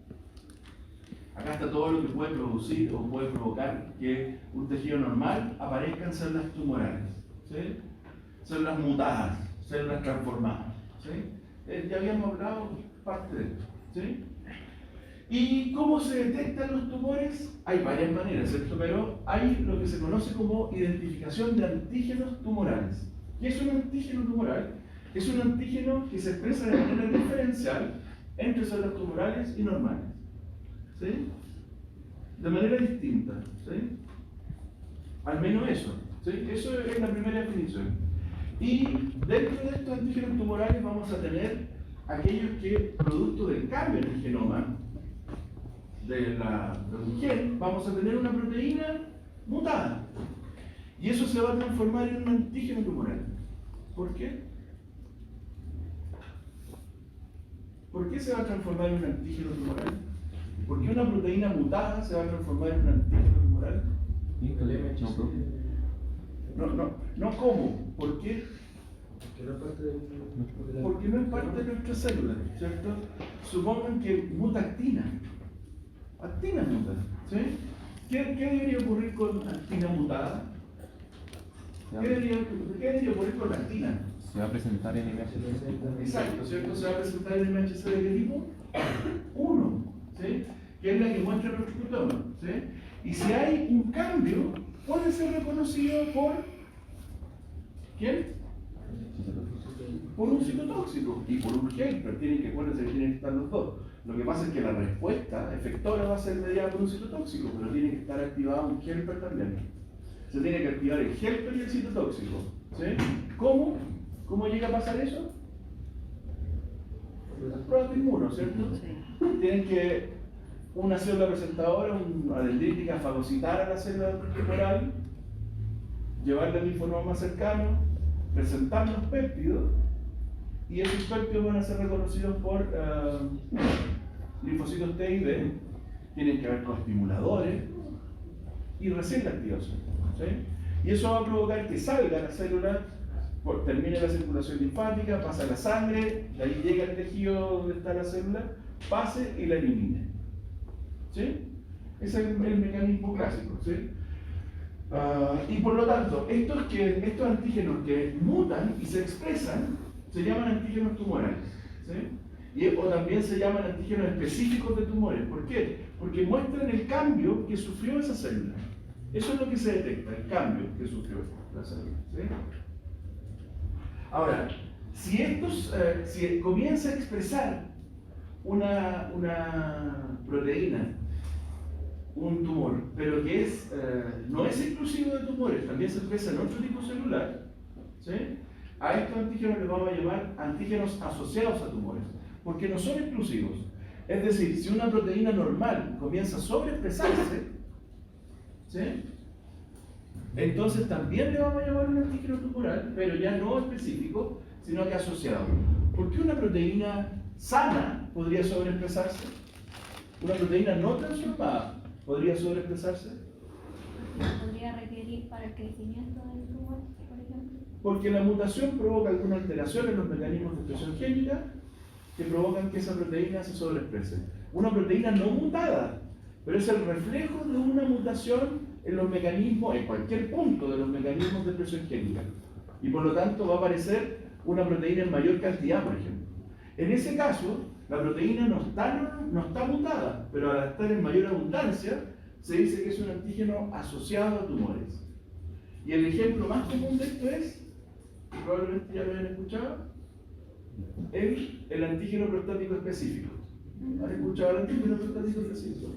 Acá está todo lo que puede producir o puede provocar que un tejido normal aparezcan células tumorales, ¿sí? Células mutadas, células transformadas. ¿Sí? Ya habíamos hablado parte de esto. ¿Sí? ¿Y cómo se detectan los tumores? Hay varias maneras, ¿cierto? Pero hay lo que se conoce como identificación de antígenos tumorales. ¿Qué es un antígeno tumoral? Es un antígeno que se expresa de manera diferencial entre células tumorales y normales. ¿Sí? De manera distinta. ¿Sí? Al menos eso. ¿Sí? Eso es la primera definición. Y dentro de estos antígenos tumorales vamos a tener aquellos que, producto del cambio en el genoma de un gen, vamos a tener una proteína mutada. Y eso se va a transformar en un antígeno tumoral. ¿Por qué? ¿Por qué se va a transformar en un antígeno tumoral? ¿Por qué una proteína mutada se va a transformar en un antígeno tumoral? No cómo. ¿Por qué? Porque no es parte de nuestra célula, ¿cierto? Supongan que muta actina. Actina muta, ¿sí? ¿Qué debería ocurrir con actina mutada? ¿Qué debería ocurrir con la actina? Se va a presentar en MHC. Exacto, ¿cierto? Se va a presentar en el MHC de qué tipo? 1, ¿sí? Que es la que muestra el reclutoma, ¿sí? Y si hay un cambio, puede ser reconocido por ¿quién? Por un citotóxico y por un helper. Tienen que estar los dos. Lo que pasa es que la respuesta efectora va a ser mediada por un citotóxico, pero tiene que estar activado un helper también. Se tiene que activar el helper y el citotóxico, ¿sí? ¿Cómo? ¿Cómo llega a pasar eso? Las pruebas de inmuno, ¿cierto? Tienen que una célula presentadora, una dendrítica, fagocitar a la célula tumoral, llevarle al linfonoma más cercano, presentar los péptidos, y esos péptidos van a ser reconocidos por linfocitos T y B. Tienen que haber coestimuladores y recién la activación, ¿sí? Y eso va a provocar que salga la célula, termine la circulación linfática, pasa a la sangre, de ahí llega el tejido donde está la célula, pase y la elimine. ¿Sí? Ese es el mecanismo clásico. ¿Sí? Y por lo tanto, estos antígenos que mutan y se expresan se llaman antígenos tumorales. ¿Sí? O también se llaman antígenos específicos de tumores. ¿Por qué? Porque muestran el cambio que sufrió esa célula. Eso es lo que se detecta, el cambio que sufrió la célula. ¿Sí? Ahora, si comienza a expresar una proteína, un tumor, pero que no es exclusivo de tumores, también se expresa en otro tipo celular, ¿sí? A estos antígenos les vamos a llamar antígenos asociados a tumores, porque no son exclusivos. Es decir, si una proteína normal comienza a sobreexpresarse, ¿sí? Entonces también le vamos a llamar un antígeno tumoral, pero ya no específico, sino que asociado. ¿Por qué una proteína sana podría sobreexpresarse? Una proteína no transformada podría sobreexpresarse. ¿Podría requerir para el crecimiento del tumor, por ejemplo? Porque la mutación provoca alguna alteración en los mecanismos de expresión génica que provocan que esa proteína se sobreexprese. Una proteína no mutada, pero es el reflejo de una mutación en los mecanismos, en cualquier punto de los mecanismos de expresión génica. Y por lo tanto va a aparecer una proteína en mayor cantidad, por ejemplo. En ese caso, la proteína no está mutada, pero al estar en mayor abundancia, se dice que es un antígeno asociado a tumores. Y el ejemplo más común de esto es, probablemente ya lo hayan escuchado, el antígeno prostático específico. ¿Han escuchado el antígeno prostático específico?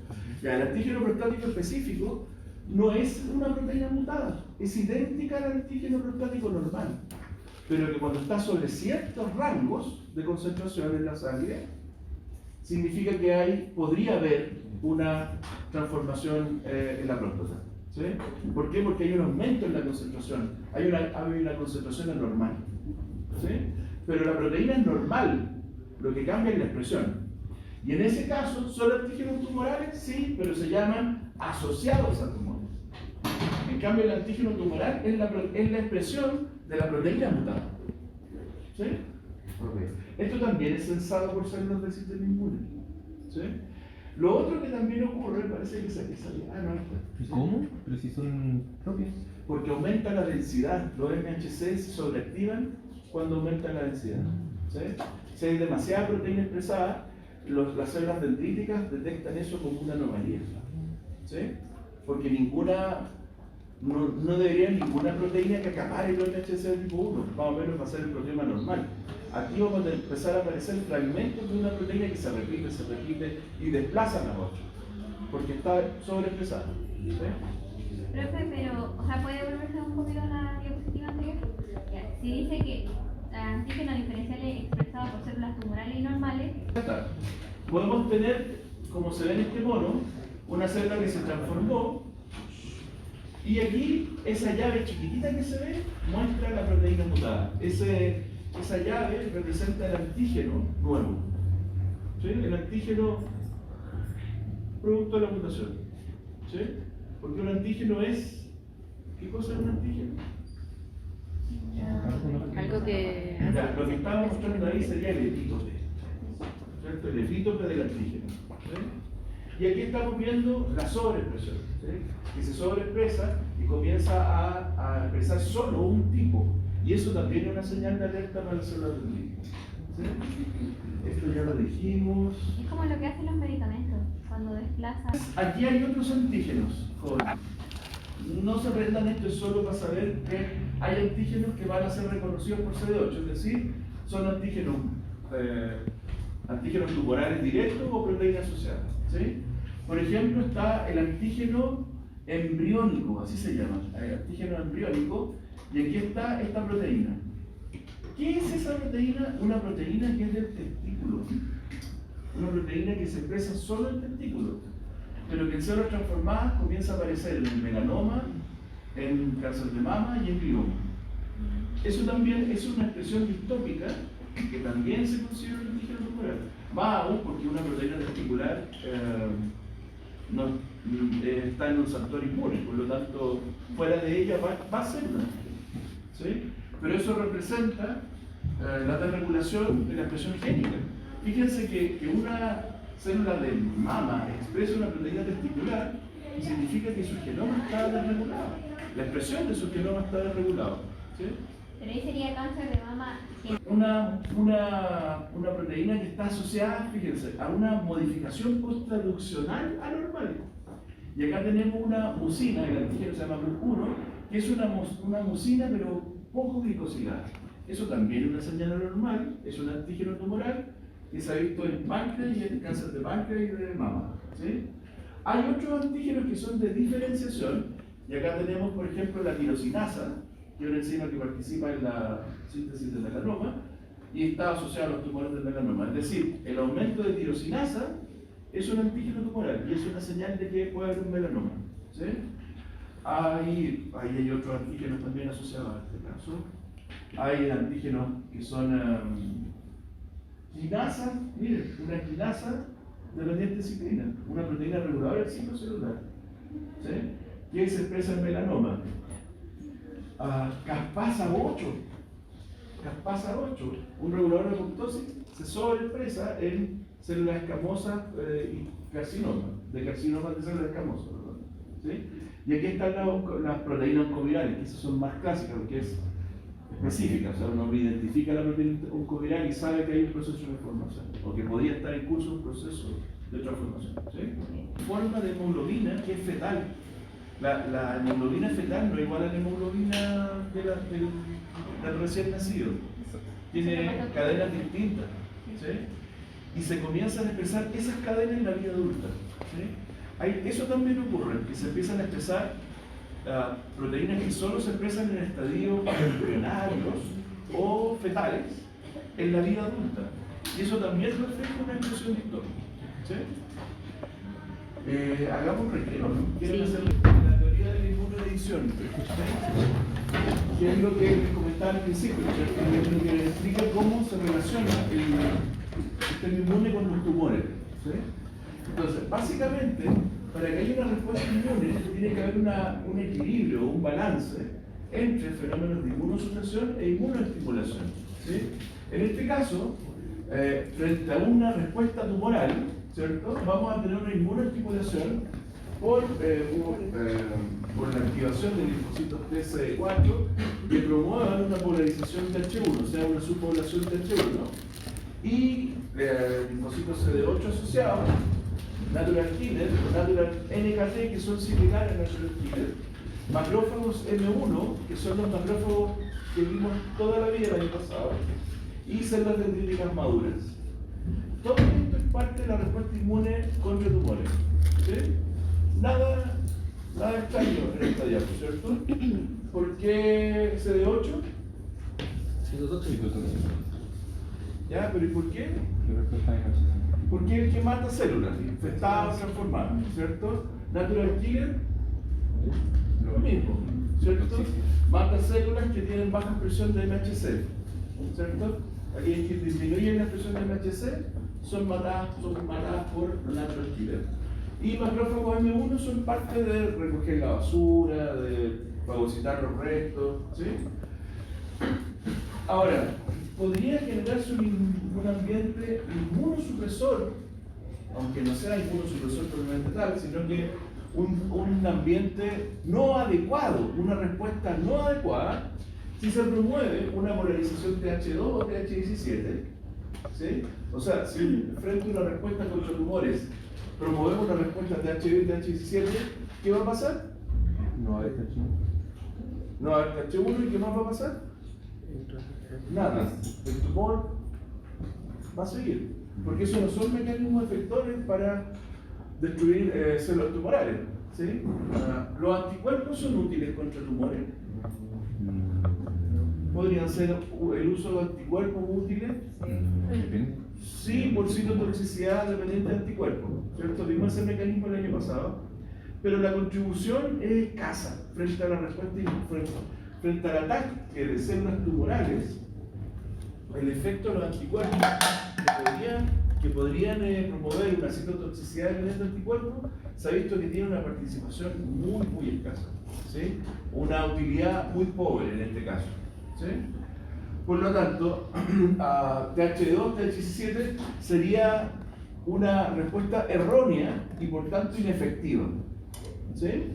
Ya, el antígeno prostático específico no es una proteína mutada, es idéntica al antígeno prostático normal, pero que cuando está sobre ciertos rangos de concentración en la sangre, significa que podría haber una transformación en la próstata. ¿Sí? ¿Por qué? Porque hay un aumento en la concentración, hay una concentración anormal. ¿Sí? Pero la proteína es normal, lo que cambia es la expresión. Y en ese caso, ¿son antígenos tumorales? Sí, pero se llaman asociados a tumores. En cambio, el antígeno tumoral es la expresión de la proteína mutada. ¿Sí? Okay. Esto también es sensado por células del sistema inmune. ¿Sí? Lo otro que también ocurre, parece que ¿Y cómo? Pero si son propias. Porque aumenta la densidad. Los MHC se sobreactivan cuando aumenta la densidad. ¿Sí? Si hay demasiada proteína expresada, las células dendríticas detectan eso como una anomalía. ¿Sí? Porque no debería ninguna proteína que acapare el MHC tipo 1, más o menos va a ser el problema normal. Aquí vamos a empezar a aparecer fragmentos de una proteína que se repite y desplaza a otras, porque está sobreexpresada. ¿Sí? Profe, pero, o sea, ¿puede volverse un poquito a la diapositiva anterior? Si dice que antígenos diferenciales expresados por células tumorales y normales. Podemos tener, como se ve en este mono, una célula que se transformó, y aquí esa llave chiquitita que se ve muestra la proteína mutada. Esa llave representa el antígeno nuevo. ¿Sí? El antígeno producto de la mutación. ¿Sí? Porque un antígeno es... ¿Qué cosa es un antígeno? Algo que... Ya, lo que estaba mostrando ahí sería el epítope. ¿Cierto? El epítope del antígeno. ¿Sí? Y aquí estamos viendo la sobreexpresión. ¿Sí? Que se sobreexpresa y comienza a expresar solo un tipo. Y eso también es una señal de alerta para las células dendríticas. ¿Sí? Esto ya lo dijimos. Es como lo que hacen los medicamentos cuando desplazan. Aquí hay otros antígenos, jóvenes. No se aprendan esto, es solo para saber que hay antígenos que van a ser reconocidos por CD8, es decir, son antígenos tumorales directos o proteínas asociadas. ¿Sí? Por ejemplo, está el antígeno embriónico, así se llama, el antígeno embriónico, y aquí está esta proteína. ¿Qué es esa proteína? Una proteína que es del testículo. Una proteína que se expresa solo en el testículo, pero que en células transformadas comienza a aparecer en el melanoma, en cáncer de mama y en glioma. Eso también es una expresión distópica que también se considera un antígeno tumoral. Más aún porque una proteína testicular está en un santuario inmune, por lo tanto, fuera de ella va a ser una. ¿Sí? Pero eso representa la desregulación de la expresión génica. Fíjense que una célula de mama expresa una proteína testicular y significa que su genoma está desregulado. La expresión de su genoma está desregulado. ¿Sí? Pero ahí sería cáncer de mama. Una proteína que está asociada, fíjense, a una modificación posttraduccional anormal. Y acá tenemos una mucina, el antígeno se llama MUC1, que es una mucina pero poco glicosilada. Eso también es una señal anormal, es un antígeno tumoral que se ha visto en páncreas y en cáncer de páncreas y de mama. ¿Sí? Hay otros antígenos que son de diferenciación, y acá tenemos, por ejemplo, la tirosinasa, que es una enzima que participa en la síntesis del melanoma y está asociada a los tumores del melanoma. Es decir, el aumento de tirosinasa es un antígeno tumoral y es una señal de que puede haber un melanoma. ¿Sí? Ahí hay otros antígenos también asociados a este caso. Hay antígenos que son quinasa, miren, una quinasa dependiente de citrina, una proteína reguladora del ciclo celular, ¿sí? Que se expresa en melanoma. Caspasa 8, un regulador de apoptosis, se sobreexpresa en células escamosas y carcinomas de células escamosas. ¿Sí? Y aquí están las proteínas oncovirales, que esas son más clásicas, porque es específica, o sea, uno identifica la proteína oncoviral y sabe que hay un proceso de transformación, o que podría estar en curso un proceso de transformación. ¿Sí? Forma de hemoglobina que es fetal. La hemoglobina fetal no es igual a la hemoglobina del recién nacido. tiene cadenas distintas, ¿sí? Y se comienzan a expresar esas cadenas en la vida adulta, ¿sí? Eso también ocurre, que se empiezan a expresar proteínas que solo se expresan en estadios embrionarios o fetales en la vida adulta. Y eso también refleja una expresión distónica, ¿sí? Hagamos un recreo, ¿no? ¿Quieren hacer la teoría de la inmunoedición? Que es lo que les comentaba al principio, que es lo que explica cómo se relaciona el sistema inmune con los tumores, ¿sí? Entonces, básicamente, para que haya una respuesta inmune, tiene que haber un equilibrio, un balance entre fenómenos de inmunosupresión e inmunoestimulación, ¿sí? En este caso, frente a una respuesta tumoral, ¿cierto? Vamos a tener una inmunoestimulación por la activación de linfocitos TCD4 que promuevan una polarización TH1, o sea, una subpoblación TH1, y linfocitos CD8 asociados, natural killer, natural NKT, que son similares a natural killer, macrófagos M1, que son los macrófagos que vimos toda la vida el año pasado, y células dendríticas maduras. Todo esto es parte de la respuesta inmune contra tumores, ¿sí? Nada extraño en esta diapo, ¿cierto? ¿Por qué CD8? ¿Ya? ¿Pero y por qué? Porque es el que mata células, infectadas o transformadas, ¿cierto? Natural killer, lo mismo, ¿cierto? Mata células que tienen baja expresión de MHC, ¿cierto? Aquellas que disminuyen la expresión de MHC son matadas por natural killer. Y macrófagos M1 son parte de recoger la basura, de fagocitar los restos, ¿sí? Ahora, podría generarse un ambiente inmunosupresor, aunque no sea inmunosupresor propiamente tal, sino que un ambiente no adecuado, una respuesta no adecuada, si se promueve una polarización TH2 o TH17, ¿sí? O sea, si frente a una respuesta contra tumores promovemos una respuesta TH2 y TH17, ¿qué va a pasar? No va a haber TH1. No va a haber TH1, ¿y qué más va a pasar? Nada. El tumor va a seguir, porque esos no son mecanismos efectores para destruir células tumorales, ¿sí? ¿Los anticuerpos son útiles contra tumores? ¿Podrían ser el uso de anticuerpos útiles? Sí, por citotoxicidad dependiente de anticuerpos, ¿cierto? Vimos ese mecanismo el año pasado, pero la contribución es escasa frente a la respuesta frente al ataque de células tumorales. El efecto de los anticuerpos que podrían promover una citotoxicidad dependiente de anticuerpos se ha visto que tiene una participación muy escasa, ¿sí? Una utilidad muy pobre en este caso, ¿sí? Por lo tanto, TH2, TH17 sería una respuesta errónea y por tanto inefectiva, ¿sí?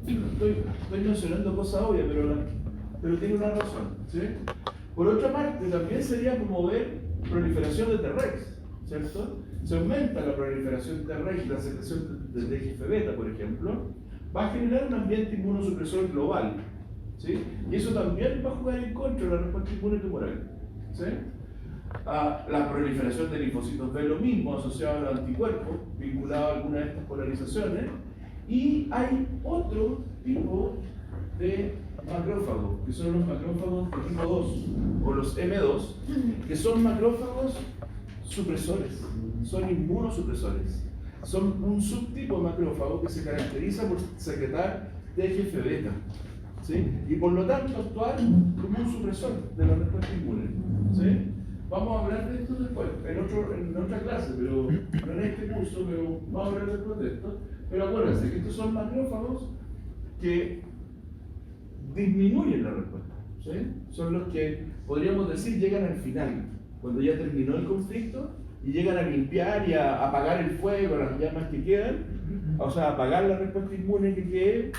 Estoy mencionando cosas obvias, pero tiene una razón, ¿sí? Por otra parte, también sería promover proliferación de T-Rex, ¿cierto? Se aumenta la proliferación de T-Rex y la secreción de TGF-beta, por ejemplo, va a generar un ambiente inmunosupresor global, ¿sí? Y eso también va a jugar en contra de la respuesta inmune tumoral, ¿sí? La proliferación de linfocitos B, lo mismo, asociado a los anticuerpos, vinculado a alguna de estas polarizaciones. Y hay otro tipo de macrófagos, que son los macrófagos de tipo 2, o los M2, que son macrófagos supresores, son inmunosupresores. Son un subtipo de macrófago que se caracteriza por secretar TGF-beta, ¿sí? Y por lo tanto actuar como un supresor de la respuesta inmune, ¿sí? Vamos a hablar de esto después, en otra clase, pero no en este curso, pero vamos a hablar después de esto. Pero acuérdense que estos son macrófagos que disminuyen la respuesta, ¿sí? Son los que, podríamos decir, llegan al final, cuando ya terminó el conflicto, y llegan a limpiar y a apagar el fuego, las llamas que quedan, o sea, apagar la respuesta inmune que quede,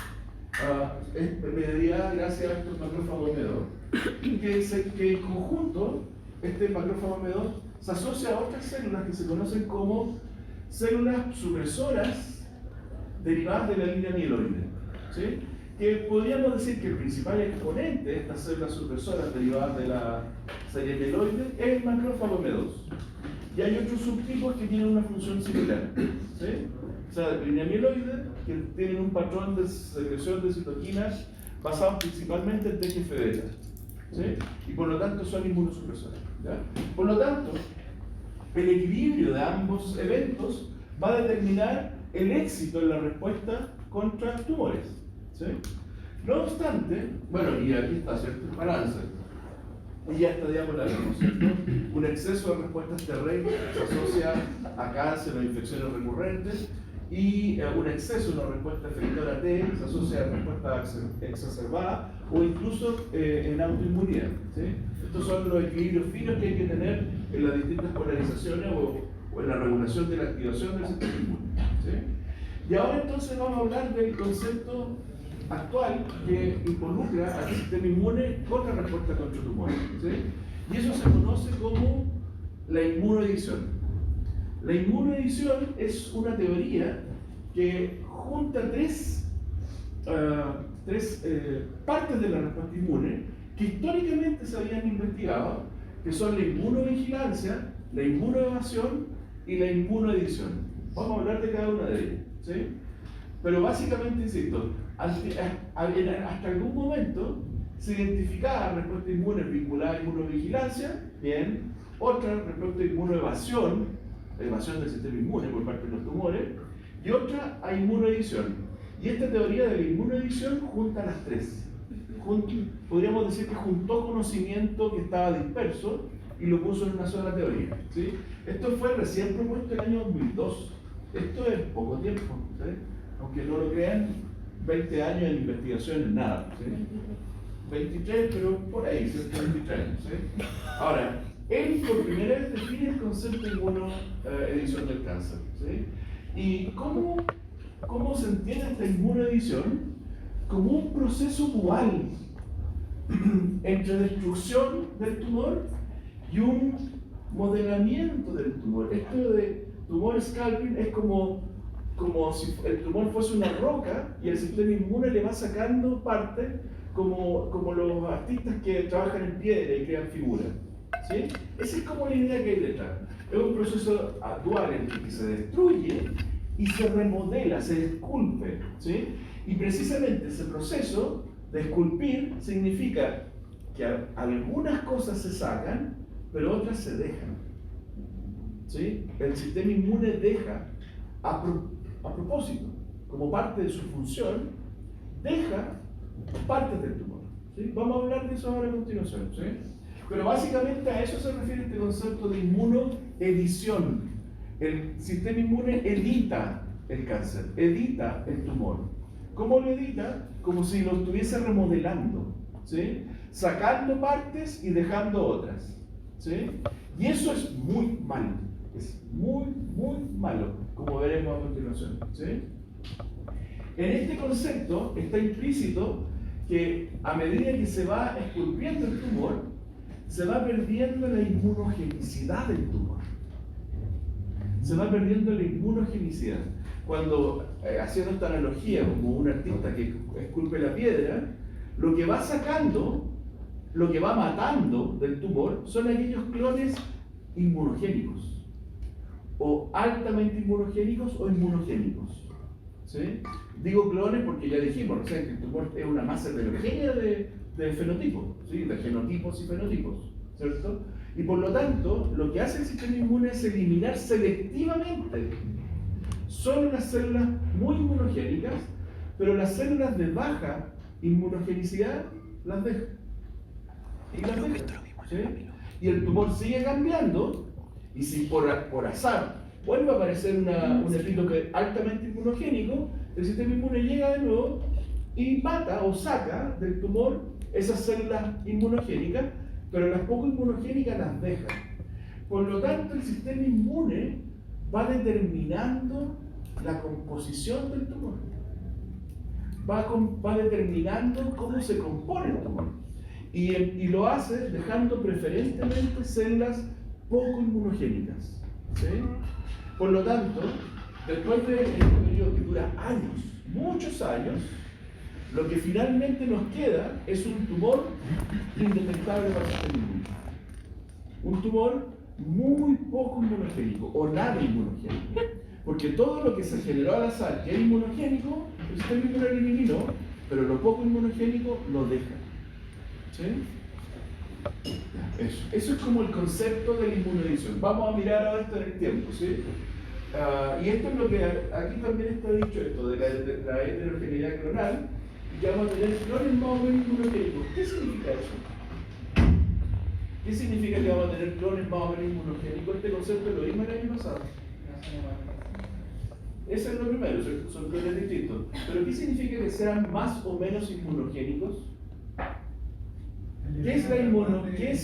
en mediodía gracias a estos macrófagos M2, que en conjunto, este macrófago M2 se asocia a otras células que se conocen como células supresoras derivadas de la línea mieloide, ¿sí? que podríamos decir que el principal exponente de estas células supresoras derivadas de la serie mieloide es el macrófago M2. Y hay otros subtipos que tienen una función similar. ¿Sí? O sea, línea mieloide, que tienen un patrón de secreción de citoquinas basado principalmente en TGF-beta. ¿Sí? Y por lo tanto son inmunosupresores. ¿Ya? Por lo tanto, el equilibrio de ambos eventos va a determinar el éxito en la respuesta contra tumores. ¿Sí? No obstante, bueno, y aquí está, ¿cierto? El balance. Y ya está diagonal, ¿no es cierto? Un exceso de respuestas T-reg se asocia a cáncer o infecciones recurrentes, y un exceso de una respuesta efectora T se asocia a respuesta exacerbada o incluso en autoinmunidad. ¿Sí? Estos son los equilibrios finos que hay que tener en las distintas polarizaciones o en la regulación de la activación del sistema inmune. ¿Sí? Y ahora entonces vamos a hablar del concepto actual que involucra al sistema inmune con la respuesta contra tumores. ¿Sí? Y eso se conoce como la inmunoedición. La inmunoedición es una teoría que junta tres partes de la respuesta inmune que históricamente se habían investigado, que son la inmunovigilancia, la inmunoevasión y la inmunoedición. Vamos a hablar de cada una de ellas. ¿Sí? Pero básicamente, insisto, hasta algún momento se identificaba respuesta inmune vinculada a inmunovigilancia, bien, otra respuesta inmunoevasión, evasión del sistema inmune por parte de los tumores, y otra a inmunoedición. Y esta teoría de la inmunoedición junta las tres. Podríamos decir que juntó conocimiento que estaba disperso y lo puso en una sola teoría. ¿Sí? Esto fue recién propuesto en el año 2002. Esto es poco tiempo, ¿sí? Aunque no lo crean, 20 años de investigación es nada. ¿Sí? 23, pero por ahí, 23 años. ¿Sí? Ahora, él por primera vez define el concepto de inmunoedición del cáncer. ¿Sí? ¿Y cómo se entiende esta inmunoedición? Como un proceso dual entre destrucción del tumor y un modelamiento del tumor. Esto de tumor scalping es como si el tumor fuese una roca y el sistema inmune le va sacando parte, como los artistas que trabajan en piedra y crean figuras. ¿Sí? Esa es como la idea que hay detrás. Es un proceso dual en el que se destruye y se remodela, se esculpe. ¿Sí? Y precisamente ese proceso de esculpir significa que algunas cosas se sacan, pero otras se dejan. ¿Sí? El sistema inmune deja, a propósito, como parte de su función, deja partes del tumor. ¿Sí? Vamos a hablar de eso ahora a continuación. ¿Sí? Pero básicamente a eso se refiere este concepto de inmunoedición. El sistema inmune edita el cáncer, edita el tumor. ¿Cómo lo edita? Como si lo estuviese remodelando, ¿sí? Sacando partes y dejando otras. ¿Sí? Y eso es muy malo. Es muy, muy malo, como veremos a continuación. ¿Sí? En este concepto está implícito que a medida que se va esculpiendo el tumor, se va perdiendo la inmunogenicidad del tumor. Se va perdiendo la inmunogenicidad. Cuando, haciendo esta analogía como un artista que esculpe la piedra, lo que va sacando, lo que va matando del tumor son aquellos clones inmunogénicos, o altamente inmunogénicos o inmunogénicos. ¿Sí? Digo clones porque ya dijimos, ¿no? Que el tumor es una masa heterogénea de fenotipos, ¿sí? De genotipos y fenotipos, ¿cierto? Y por lo tanto, lo que hace el sistema inmune es eliminar selectivamente solo las células muy inmunogénicas, pero las células de baja inmunogenicidad las deja. Y las deja. ¿Sí? Y el tumor sigue cambiando, y si por azar vuelve a aparecer un epítope altamente inmunogénico, el sistema inmune llega de nuevo y mata o saca del tumor esas células inmunogénicas, pero las poco inmunogénicas las deja. Por lo tanto, el sistema inmune va determinando la composición del tumor. Va determinando cómo se compone el tumor. Y lo hace dejando preferentemente células poco inmunogénicas. ¿Sí? Por lo tanto, después de este periodo que dura años, muchos años, lo que finalmente nos queda es un tumor indetectable para el sistema inmune. Un tumor muy poco inmunogénico o nada inmunogénico. Porque todo lo que se generó al azar que era inmunogénico, el sistema inmune lo eliminó, pero lo poco inmunogénico lo deja. ¿Sí? Eso es como el concepto de la inmunodición. Vamos a mirar ahora esto en el tiempo, ¿sí? Y esto es lo que aquí también está dicho, esto de la heterogeneidad clonal, y que vamos a tener clones más o menos inmunogénicos. ¿Qué significa eso? ¿Qué significa que vamos a tener clones más o menos inmunogénicos? Este concepto lo vimos el año pasado. Ese es lo primero, son clones distintos. Pero ¿qué significa que sean más o menos inmunogénicos? ¿Qué es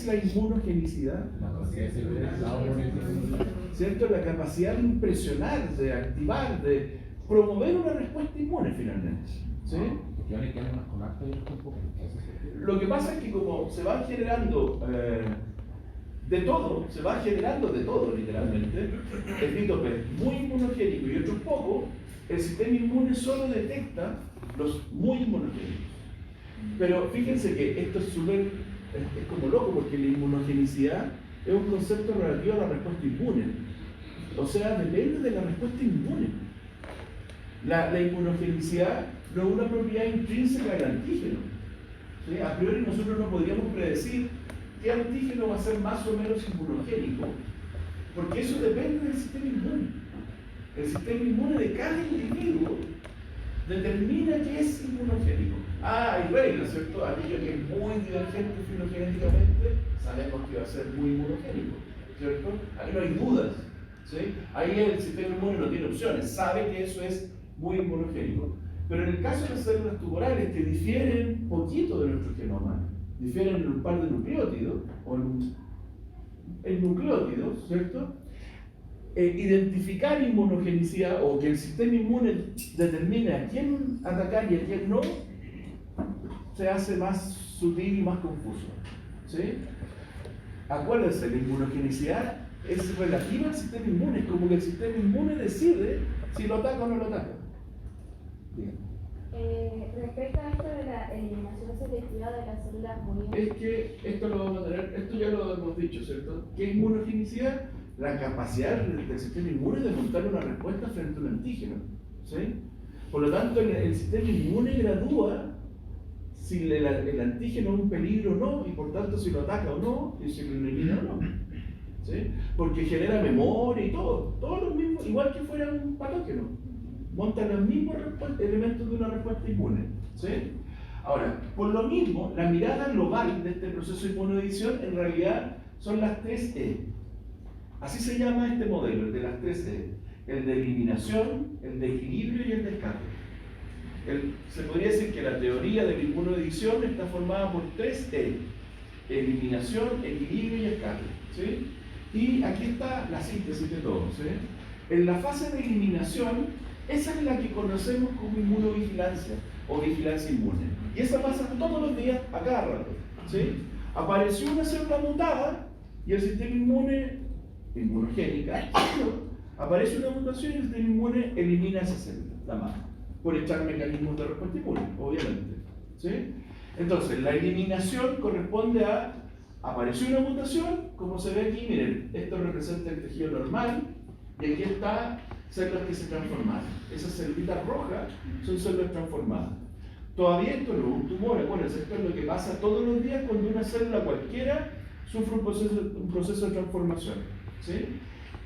la inmunogenicidad? ¿Cierto? La capacidad de impresionar, de activar, de promover una respuesta inmune finalmente. ¿Sí? Lo que pasa es que como se van generando de todo, se va generando de todo literalmente, epítopes muy inmunogénicos y otros poco, el sistema inmune solo detecta los muy inmunogénicos. Pero fíjense que esto es como loco, porque la inmunogenicidad es un concepto relativo a la respuesta inmune. O sea, depende de la respuesta inmune. La inmunogenicidad no es una propiedad intrínseca del antígeno. ¿Sí? A priori nosotros no podríamos predecir qué antígeno va a ser más o menos inmunogénico, porque eso depende del sistema inmune. El sistema inmune de cada individuo determina qué es inmunogénico. Hay reglas, ¿cierto? Aquello que es muy divergente filogenéticamente, sabemos que va a ser muy inmunogénico, ¿cierto? Ahí no hay dudas, ¿sí? Ahí el sistema inmune no tiene opciones, sabe que eso es muy inmunogénico. Pero en el caso de las células tumorales, que difieren poquito de nuestro genoma, difieren en un par de nucleótidos, o en nucleótidos, ¿cierto? Identificar inmunogenicidad o que el sistema inmune determine a quién atacar y a quién no, se hace más sutil y más confuso. ¿Sí? Acuérdense, la inmunogenicidad es relativa al sistema inmune, es como que el sistema inmune decide si lo ataca o no lo ataca. Bien. Respecto a esto de la eliminación selectiva de las células muy... Es que esto lo vamos a tener, esto ya lo hemos dicho, ¿cierto? ¿Qué es inmunogenicidad? La capacidad del sistema inmune de montar una respuesta frente a un antígeno. ¿Sí? Por lo tanto, el sistema inmune gradúa si el antígeno es un peligro o no, y por tanto si lo ataca o no, y si lo elimina o no. ¿Sí? Porque genera memoria y todo lo mismo, igual que fuera un patógeno. Montan los mismos elementos de una respuesta inmune. ¿Sí? Ahora, por lo mismo, la mirada global de este proceso de inmunoedición en realidad son las 3E. Así se llama este modelo, el de las 3E. El de eliminación, el de equilibrio y el de escape. Se podría decir que la teoría de la inmunoedición está formada por 3E. Eliminación, equilibrio y escape. ¿Sí? Y aquí está la síntesis de todo. ¿Sí? En la fase de eliminación, esa es la que conocemos como inmunovigilancia o vigilancia inmune. Y esa pasa todos los días, a cada rato. ¿Sí? Apareció una célula mutada y el sistema inmunogénica, aparece una mutación y el sistema inmune elimina esa célula, la mata, por echar mecanismos de respuesta inmune, obviamente. ¿Sí? Entonces, la eliminación corresponde a apareció una mutación, como se ve aquí, miren, esto representa el tejido normal, y aquí está células que se transformaron. Esas células rojas son células transformadas. Todavía esto no es un tumor, acuérdense, esto es lo que pasa todos los días cuando una célula cualquiera sufre un proceso de transformación. ¿Sí?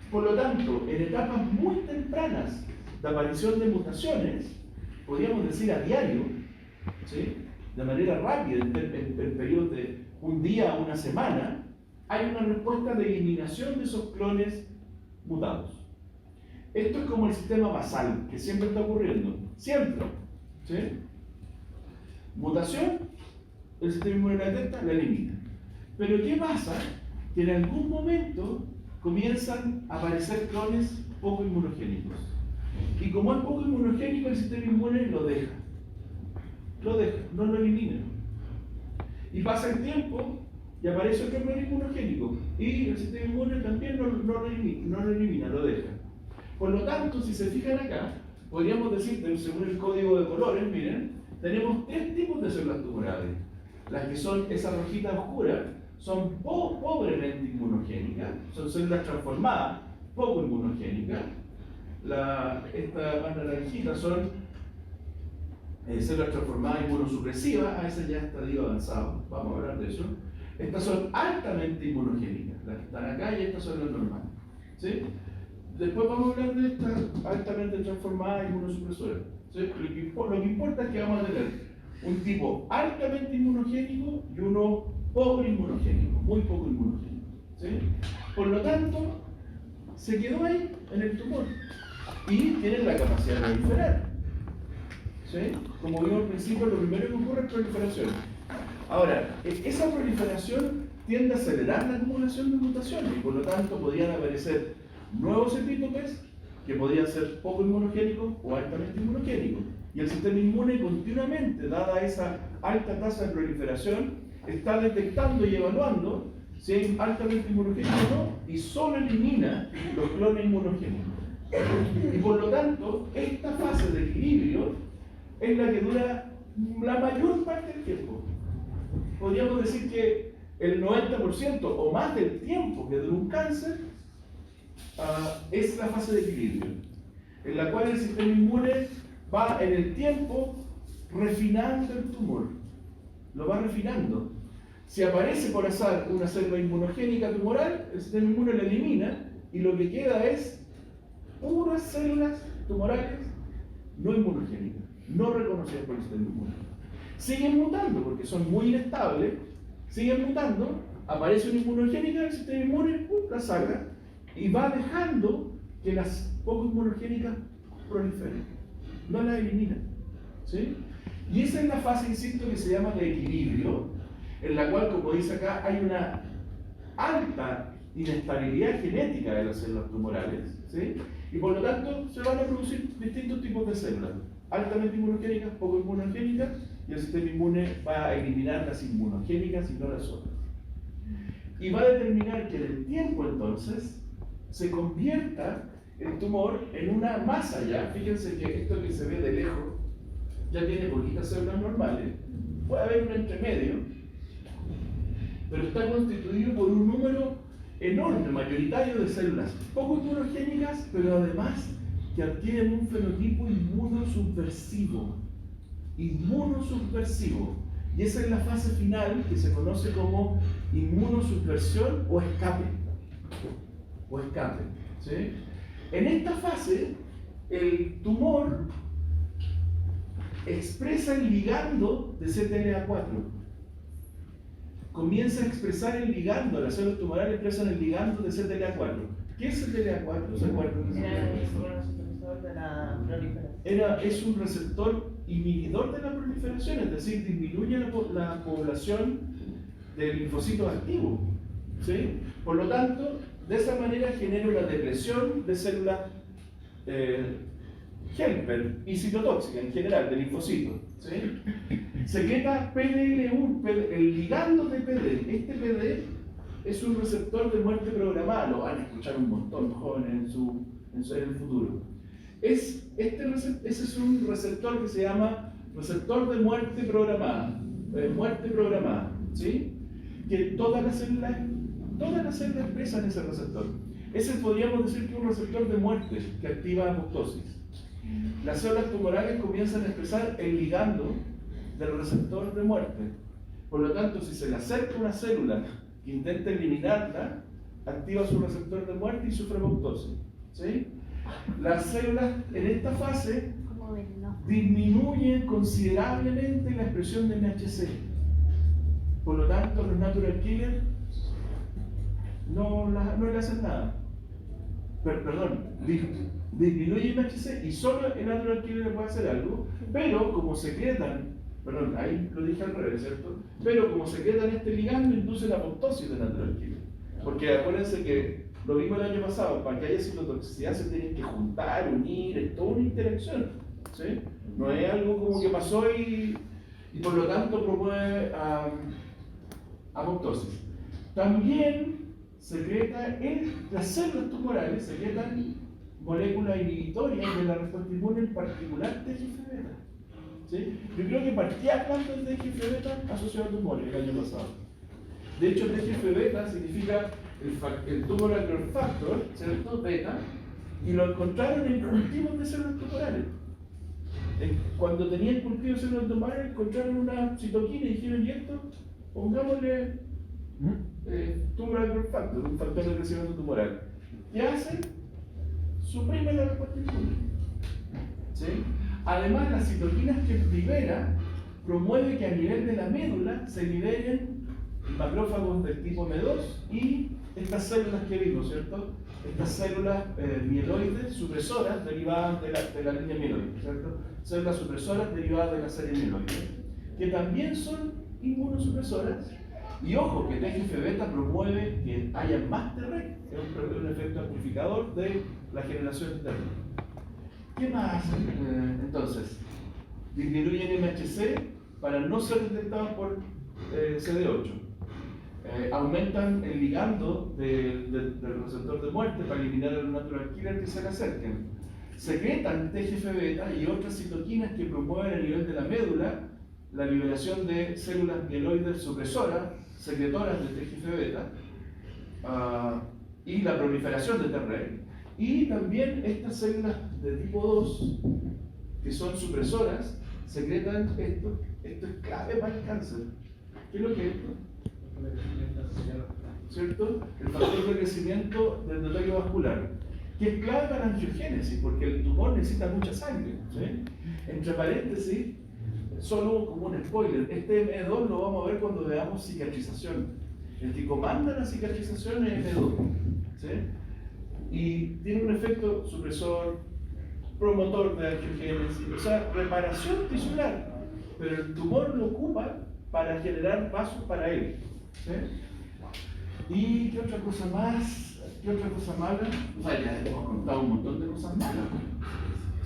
Por lo tanto, en etapas muy tempranas de aparición de mutaciones, podríamos decir a diario, ¿sí? De manera rápida, en periodos de un día a una semana, hay una respuesta de eliminación de esos clones mutados. Esto es como el sistema basal, que siempre está ocurriendo, siempre. ¿Sí? Mutación, el sistema inmune la detecta, la elimina. Pero ¿qué pasa? Que en algún momento comienzan a aparecer clones poco inmunogénicos. Y como es poco inmunogénico, el sistema inmune lo deja. Lo deja, no lo elimina. Y pasa el tiempo y aparece otro clon inmunogénico. Y el sistema inmune también no lo elimina, lo deja. Por lo tanto, si se fijan acá, podríamos decir, según el código de colores, miren, tenemos tres tipos de células tumorales. Las que son esas rojitas oscuras son pobremente inmunogénicas, son células transformadas, poco inmunogénicas. Esta más naranjita son células transformadas inmunosupresivas, a veces ya es estadio avanzado, vamos a hablar de eso. Estas son altamente inmunogénicas, las que están acá y estas son las normales. ¿Sí? Después vamos a hablar de estas altamente transformadas inmunosupresoras. ¿Sí? Lo que importa es que vamos a tener un tipo altamente inmunogénico y uno poco inmunogénico, muy poco inmunogénico. ¿Sí? Por lo tanto, se quedó ahí en el tumor y tienen la capacidad de proliferar. ¿Sí? Como vimos al principio, lo primero que ocurre es proliferación. Ahora, esa proliferación tiende a acelerar la acumulación de mutaciones y por lo tanto podrían aparecer nuevos epítopes que podrían ser poco inmunogénicos o altamente inmunogénicos. Y el sistema inmune continuamente, dada esa alta tasa de proliferación, está detectando y evaluando si es altamente inmunogénico o no y solo elimina los clones inmunogénicos. Y por lo tanto, esta fase de equilibrio es la que dura la mayor parte del tiempo. Podríamos decir que el 90% o más del tiempo que dura un cáncer es la fase de equilibrio, en la cual el sistema inmune va en el tiempo refinando el tumor, lo va refinando. Si aparece por azar una célula inmunogénica tumoral, el sistema inmune la elimina y lo que queda es puras células tumorales no inmunogénicas, no reconocidas por el sistema inmune. Siguen mutando porque son muy inestables, siguen mutando, aparece una inmunogénica, el sistema inmune la saca y va dejando que las poco inmunogénicas proliferen, no las elimina. ¿Sí? Y esa es la fase, insisto, que se llama de equilibrio, en la cual, como dice acá, hay una alta inestabilidad genética de las células tumorales, ¿sí? Y por lo tanto se van a producir distintos tipos de células, altamente inmunogénicas, poco inmunogénicas, y el sistema inmune va a eliminar las inmunogénicas y no las otras. Y va a determinar que en el tiempo entonces se convierta el tumor en una masa ya. Fíjense que esto que se ve de lejos ya tiene poquitas células normales, puede haber un entremedio, pero está constituido por un número enorme, mayoritario de células poco inmunogénicas, pero además que adquieren un fenotipo inmunosubversivo. Inmunosubversivo. Y esa es la fase final que se conoce como inmunosubversión o escape. ¿Sí? En esta fase, el tumor expresa el ligando de CTLA4. Comienza a expresar el ligando, las células tumorales expresan el ligando de CTLA4. ¿Qué es CTLA4? ¿Se acuerdan? De la proliferación. Es un receptor inhibidor de la proliferación, es decir, disminuye la población de linfocitos activos. ¿Sí? Por lo tanto, de esa manera genera una depresión de células helper y citotóxicas en general, de linfocitos. ¿Sí? Secreta PDL1, el ligando de PD. Este PD es un receptor de muerte programada, lo van a escuchar un montón de jóvenes en el futuro. Ese es un receptor que se llama receptor de muerte programada, ¿sí? Que todas las células expresan ese receptor. Ese podríamos decir que es un receptor de muerte que activa apoptosis. Las células tumorales comienzan a expresar el ligando del receptor de muerte. Por lo tanto, si se le acerca una célula que intenta eliminarla, activa su receptor de muerte y sufre apoptosis. ¿Sí? Las células en esta fase disminuyen considerablemente la expresión de MHC. Por lo tanto, los natural killers no le hacen nada. Disminuye MHC y solo el natural killer le puede hacer algo, pero como secretan, ahí lo dije al revés, ¿cierto? Pero como secretan este ligando, induce la apoptosis del natural killer. Porque acuérdense que lo vimos el año pasado, para que haya citotoxicidad se tienen que juntar, unir, es toda una interacción. ¿Sí? No es algo como que pasó y por lo tanto promueve apoptosis. También secreta las células tumorales secretan moléculas inhibitorias de la respuesta inmune, en particular TGF-beta. ¿sí? Yo creo que partía hablando del TGF-beta asociado a tumores el año pasado. De hecho, el TGF-beta significa el tumoral growth factor, ¿cierto? Beta, y lo encontraron en cultivos de células tumorales. Cuando tenían cultivos de células tumorales, encontraron una citoquina y dijeron, ¿y esto? Pongámosle tumoral growth factor, un factor de crecimiento tumoral. ¿Qué hace? Suprime la respuesta inmune. ¿Sí? Además, las citoquinas que libera promueve que a nivel de la médula se liberen macrófagos del tipo M2 y estas células que vimos, ¿cierto? Estas células mieloides supresoras derivadas de la línea mieloide, ¿cierto? Células supresoras derivadas de la serie mieloide, que también son inmunosupresoras. Y ojo, que TGF-beta promueve que haya más Treg, que es un efecto amplificador de la generación de Treg. ¿Qué más hacen? Entonces, disminuyen MHC para no ser detectados por CD8. Aumentan el ligando del receptor de muerte para eliminar el natural killer que se le acerquen. Secretan TGF-beta y otras citoquinas que promueven a nivel de la médula la liberación de células mieloides supresoras, secretoras de TGF-beta, y la proliferación de Treg. Y también estas células de tipo 2, que son supresoras, secretan esto. Esto es clave para el cáncer. ¿Qué es lo que es esto? ¿Cierto? El factor de crecimiento del endotelio vascular, que es clave para la angiogénesis, porque el tumor necesita mucha sangre. ¿Sí? Entre paréntesis, solo como un spoiler, este M2 lo vamos a ver cuando veamos cicatrización. El que comanda la cicatrización es M2. ¿Sí? Y tiene un efecto supresor, promotor de angiogénesis, o sea, reparación tisular, pero el tumor lo ocupa para generar vasos para él. ¿Sí? ¿Y qué otra cosa más? ¿Qué otra cosa mala? O sea, ya hemos contado un montón de cosas malas.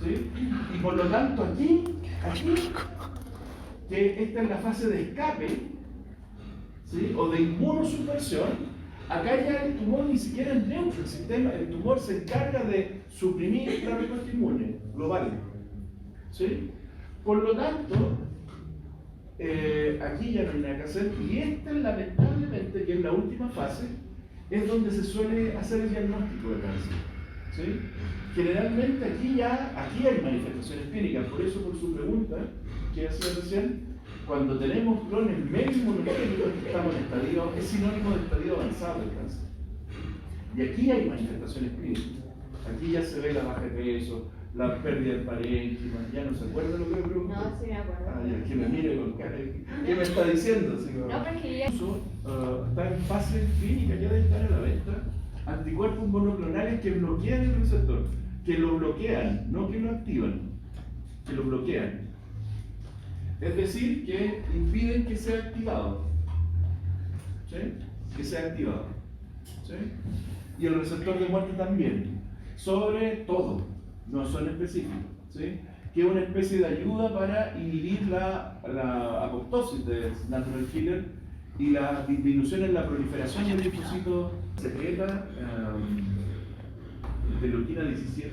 ¿Sí? Y por lo tanto aquí, que esta es la fase de escape, ¿sí? O de inmunosupresión, acá ya el tumor ni siquiera es neutro, el tumor se encarga de suprimir la respuesta inmune global. ¿Sí? Por lo tanto, aquí ya no hay nada que hacer, y esta lamentablemente, que es la última fase, es donde se suele hacer el diagnóstico de cáncer. ¿Sí? Generalmente aquí hay manifestaciones clínicas, por eso por su pregunta, que hacía recién, cuando tenemos clones medio inmunológicos que estamos en estadio, es sinónimo de estadio avanzado del cáncer. Y aquí hay manifestaciones clínicas. Aquí ya se ve la baja de peso, la pérdida del parénquima. ¿Ya no se acuerda lo que me preguntó? No, sí me acuerdo. Ah, ya, que me mire con cara. ¿Qué me está diciendo? Sí, No, porque ya... está en fase clínica, ya debe estar a la venta. Anticuerpos monoclonales que bloquean el receptor, que lo bloquean, no que lo activan, que lo bloquean. Es decir, que impiden que sea activado. ¿Sí? Que sea activado. ¿Sí? Y el receptor de muerte también. Sobre todo, no son específicos. ¿Sí? Que es una especie de ayuda para inhibir la apoptosis de natural killer y la disminución en la proliferación del linfocito secreta interleuquina 17.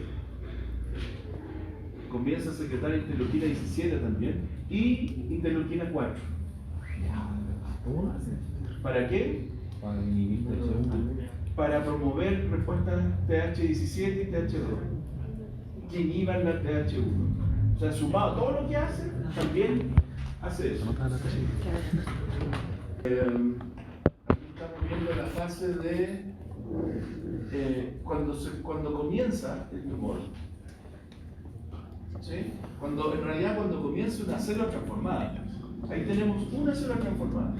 Comienza a secretar interleuquina 17 también y interleuquina 4. ¿Para qué? Para inhibir TH1. Para promover respuestas TH17 y TH2 que inhiban la TH1. O sea, sumado a todo lo que hace, también hace eso. Aquí estamos viendo la fase de cuando comienza el tumor. ¿Sí? En realidad cuando comienza una célula transformada. Ahí tenemos una célula transformada.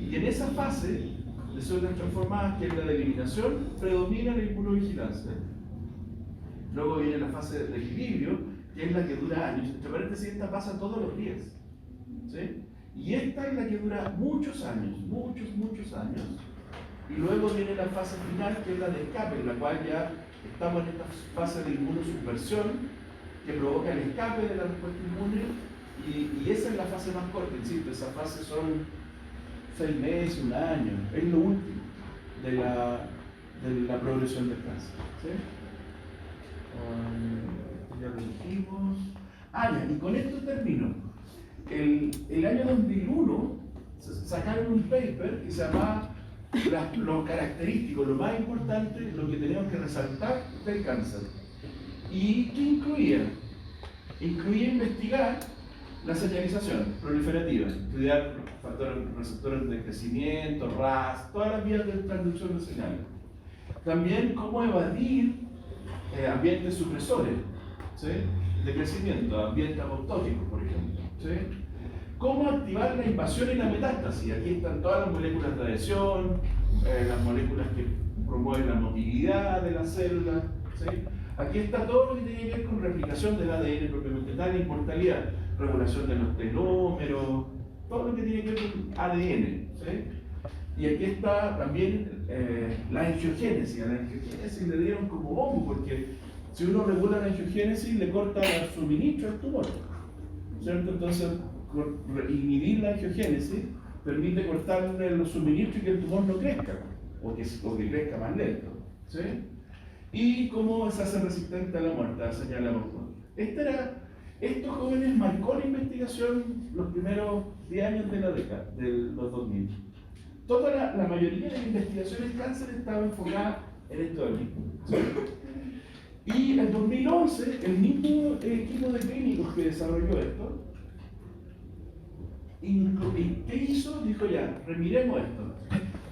Y en esa fase de células transformadas, que es la de eliminación, predomina la inmunovigilancia. Luego viene la fase de equilibrio, que es la que dura años. Entre paréntesis, esta pasa todos los días. ¿Sí? Y esta es la que dura muchos años, muchos años. Y luego viene la fase final, que es la de escape, en la cual ya estamos en esta fase de inmunosubversión, que provoca el escape de la respuesta inmune, y esa es la fase más corta, insisto, esa fase son 6 meses, 1 año, es lo último de la progresión del cáncer. ¿Sí? Ya lo dijimos. Ya, y con esto termino. el año 2001 sacaron un paper que se llamaba lo característico, lo más importante, lo que tenemos que resaltar del cáncer. ¿Y qué incluía? Incluía investigar la señalización proliferativa, estudiar factores receptores de crecimiento, RAS, todas las vías de transducción de señales. También cómo evadir ambientes supresores, ¿sí?, de crecimiento, ambientes apoptóticos, por ejemplo, ¿sí? Cómo activar la invasión y la metástasis. Aquí están todas las moléculas de adhesión, las moléculas que promueven la motilidad de las células, ¿sí? Aquí está todo lo que tiene que ver con replicación del ADN propiamente tal, inmortalidad, regulación de los telómeros, todo lo que tiene que ver con ADN, ¿sí? Y aquí está también la angiogénesis. A la angiogénesis le dieron como bombo, porque si uno regula la angiogénesis le corta el suministro al tumor, ¿cierto? Entonces, inhibir la angiogénesis permite cortarle los suministros y que el tumor no crezca, o que crezca más lento, ¿sí? Y cómo se hace resistente a la muerte, a señal apoptótica. Estos jóvenes marcó la investigación los primeros 10 años de la década, de los 2000. Toda la mayoría de las investigaciones en cáncer estaba enfocada en esto de aquí, ¿sí? Y en 2011, el mismo equipo de clínicos que desarrolló esto, ¿y qué hizo? Dijo ya, remiremos esto,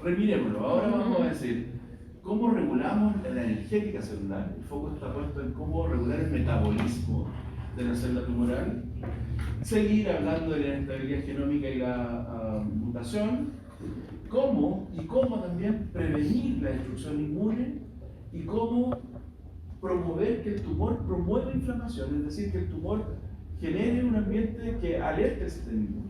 remirémoslo. Ahora vamos a decir, ¿cómo regulamos la energética celular? El foco está puesto en cómo regular el metabolismo de la célula tumoral. Seguir hablando de la inestabilidad genómica y la mutación. ¿Cómo? Y cómo también prevenir la destrucción inmune y cómo promover que el tumor promueva inflamación, es decir, que el tumor genere un ambiente que alerte el sistema inmune,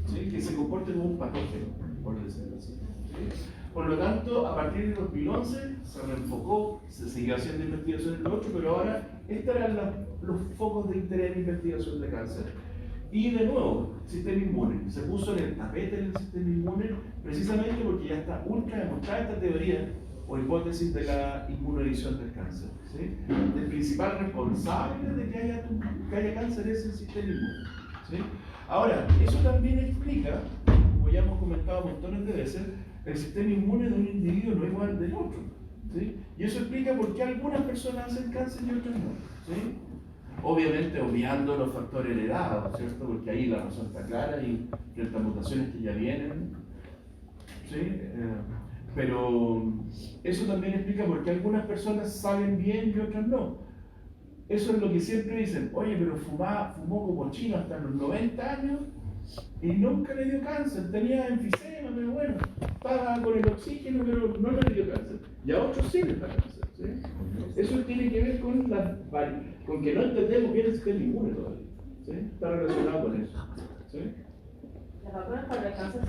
¿sí?, que se comporte como un patógeno, por decirlo así, ¿sí? Por lo tanto, a partir de 2011 se reenfocó, se siguió haciendo investigación en lo otro, pero ahora estos eran los focos de interés en investigación de cáncer. Y de nuevo, sistema inmune. Se puso en el tapete del sistema inmune precisamente porque ya está ultra demostrada esta teoría o hipótesis de la inmunoedición del cáncer, ¿sí? El principal responsable de que haya cáncer es el sistema inmune, ¿sí? Ahora, eso también explica, como ya hemos comentado montones de veces, el sistema inmune de un individuo no es igual al del otro, ¿sí? Y eso explica por qué algunas personas hacen cáncer y otras no, ¿sí? Obviamente obviando los factores heredados, ¿cierto? Porque ahí la razón está clara y frente a mutaciones que ya vienen, ¿sí? Pero eso también explica por qué algunas personas salen bien y otras no. Eso es lo que siempre dicen, oye, pero fumó como chino hasta los 90 años y nunca le dio cáncer, tenía enfisema, pero bueno, estaba con el oxígeno, pero no le dio cáncer. Y a otros sí les da cáncer, ¿sí? Eso tiene que ver con que no entendemos bien el sistema inmune todavía, ¿sí? Está relacionado con eso, ¿sí? Las vacunas para el cáncer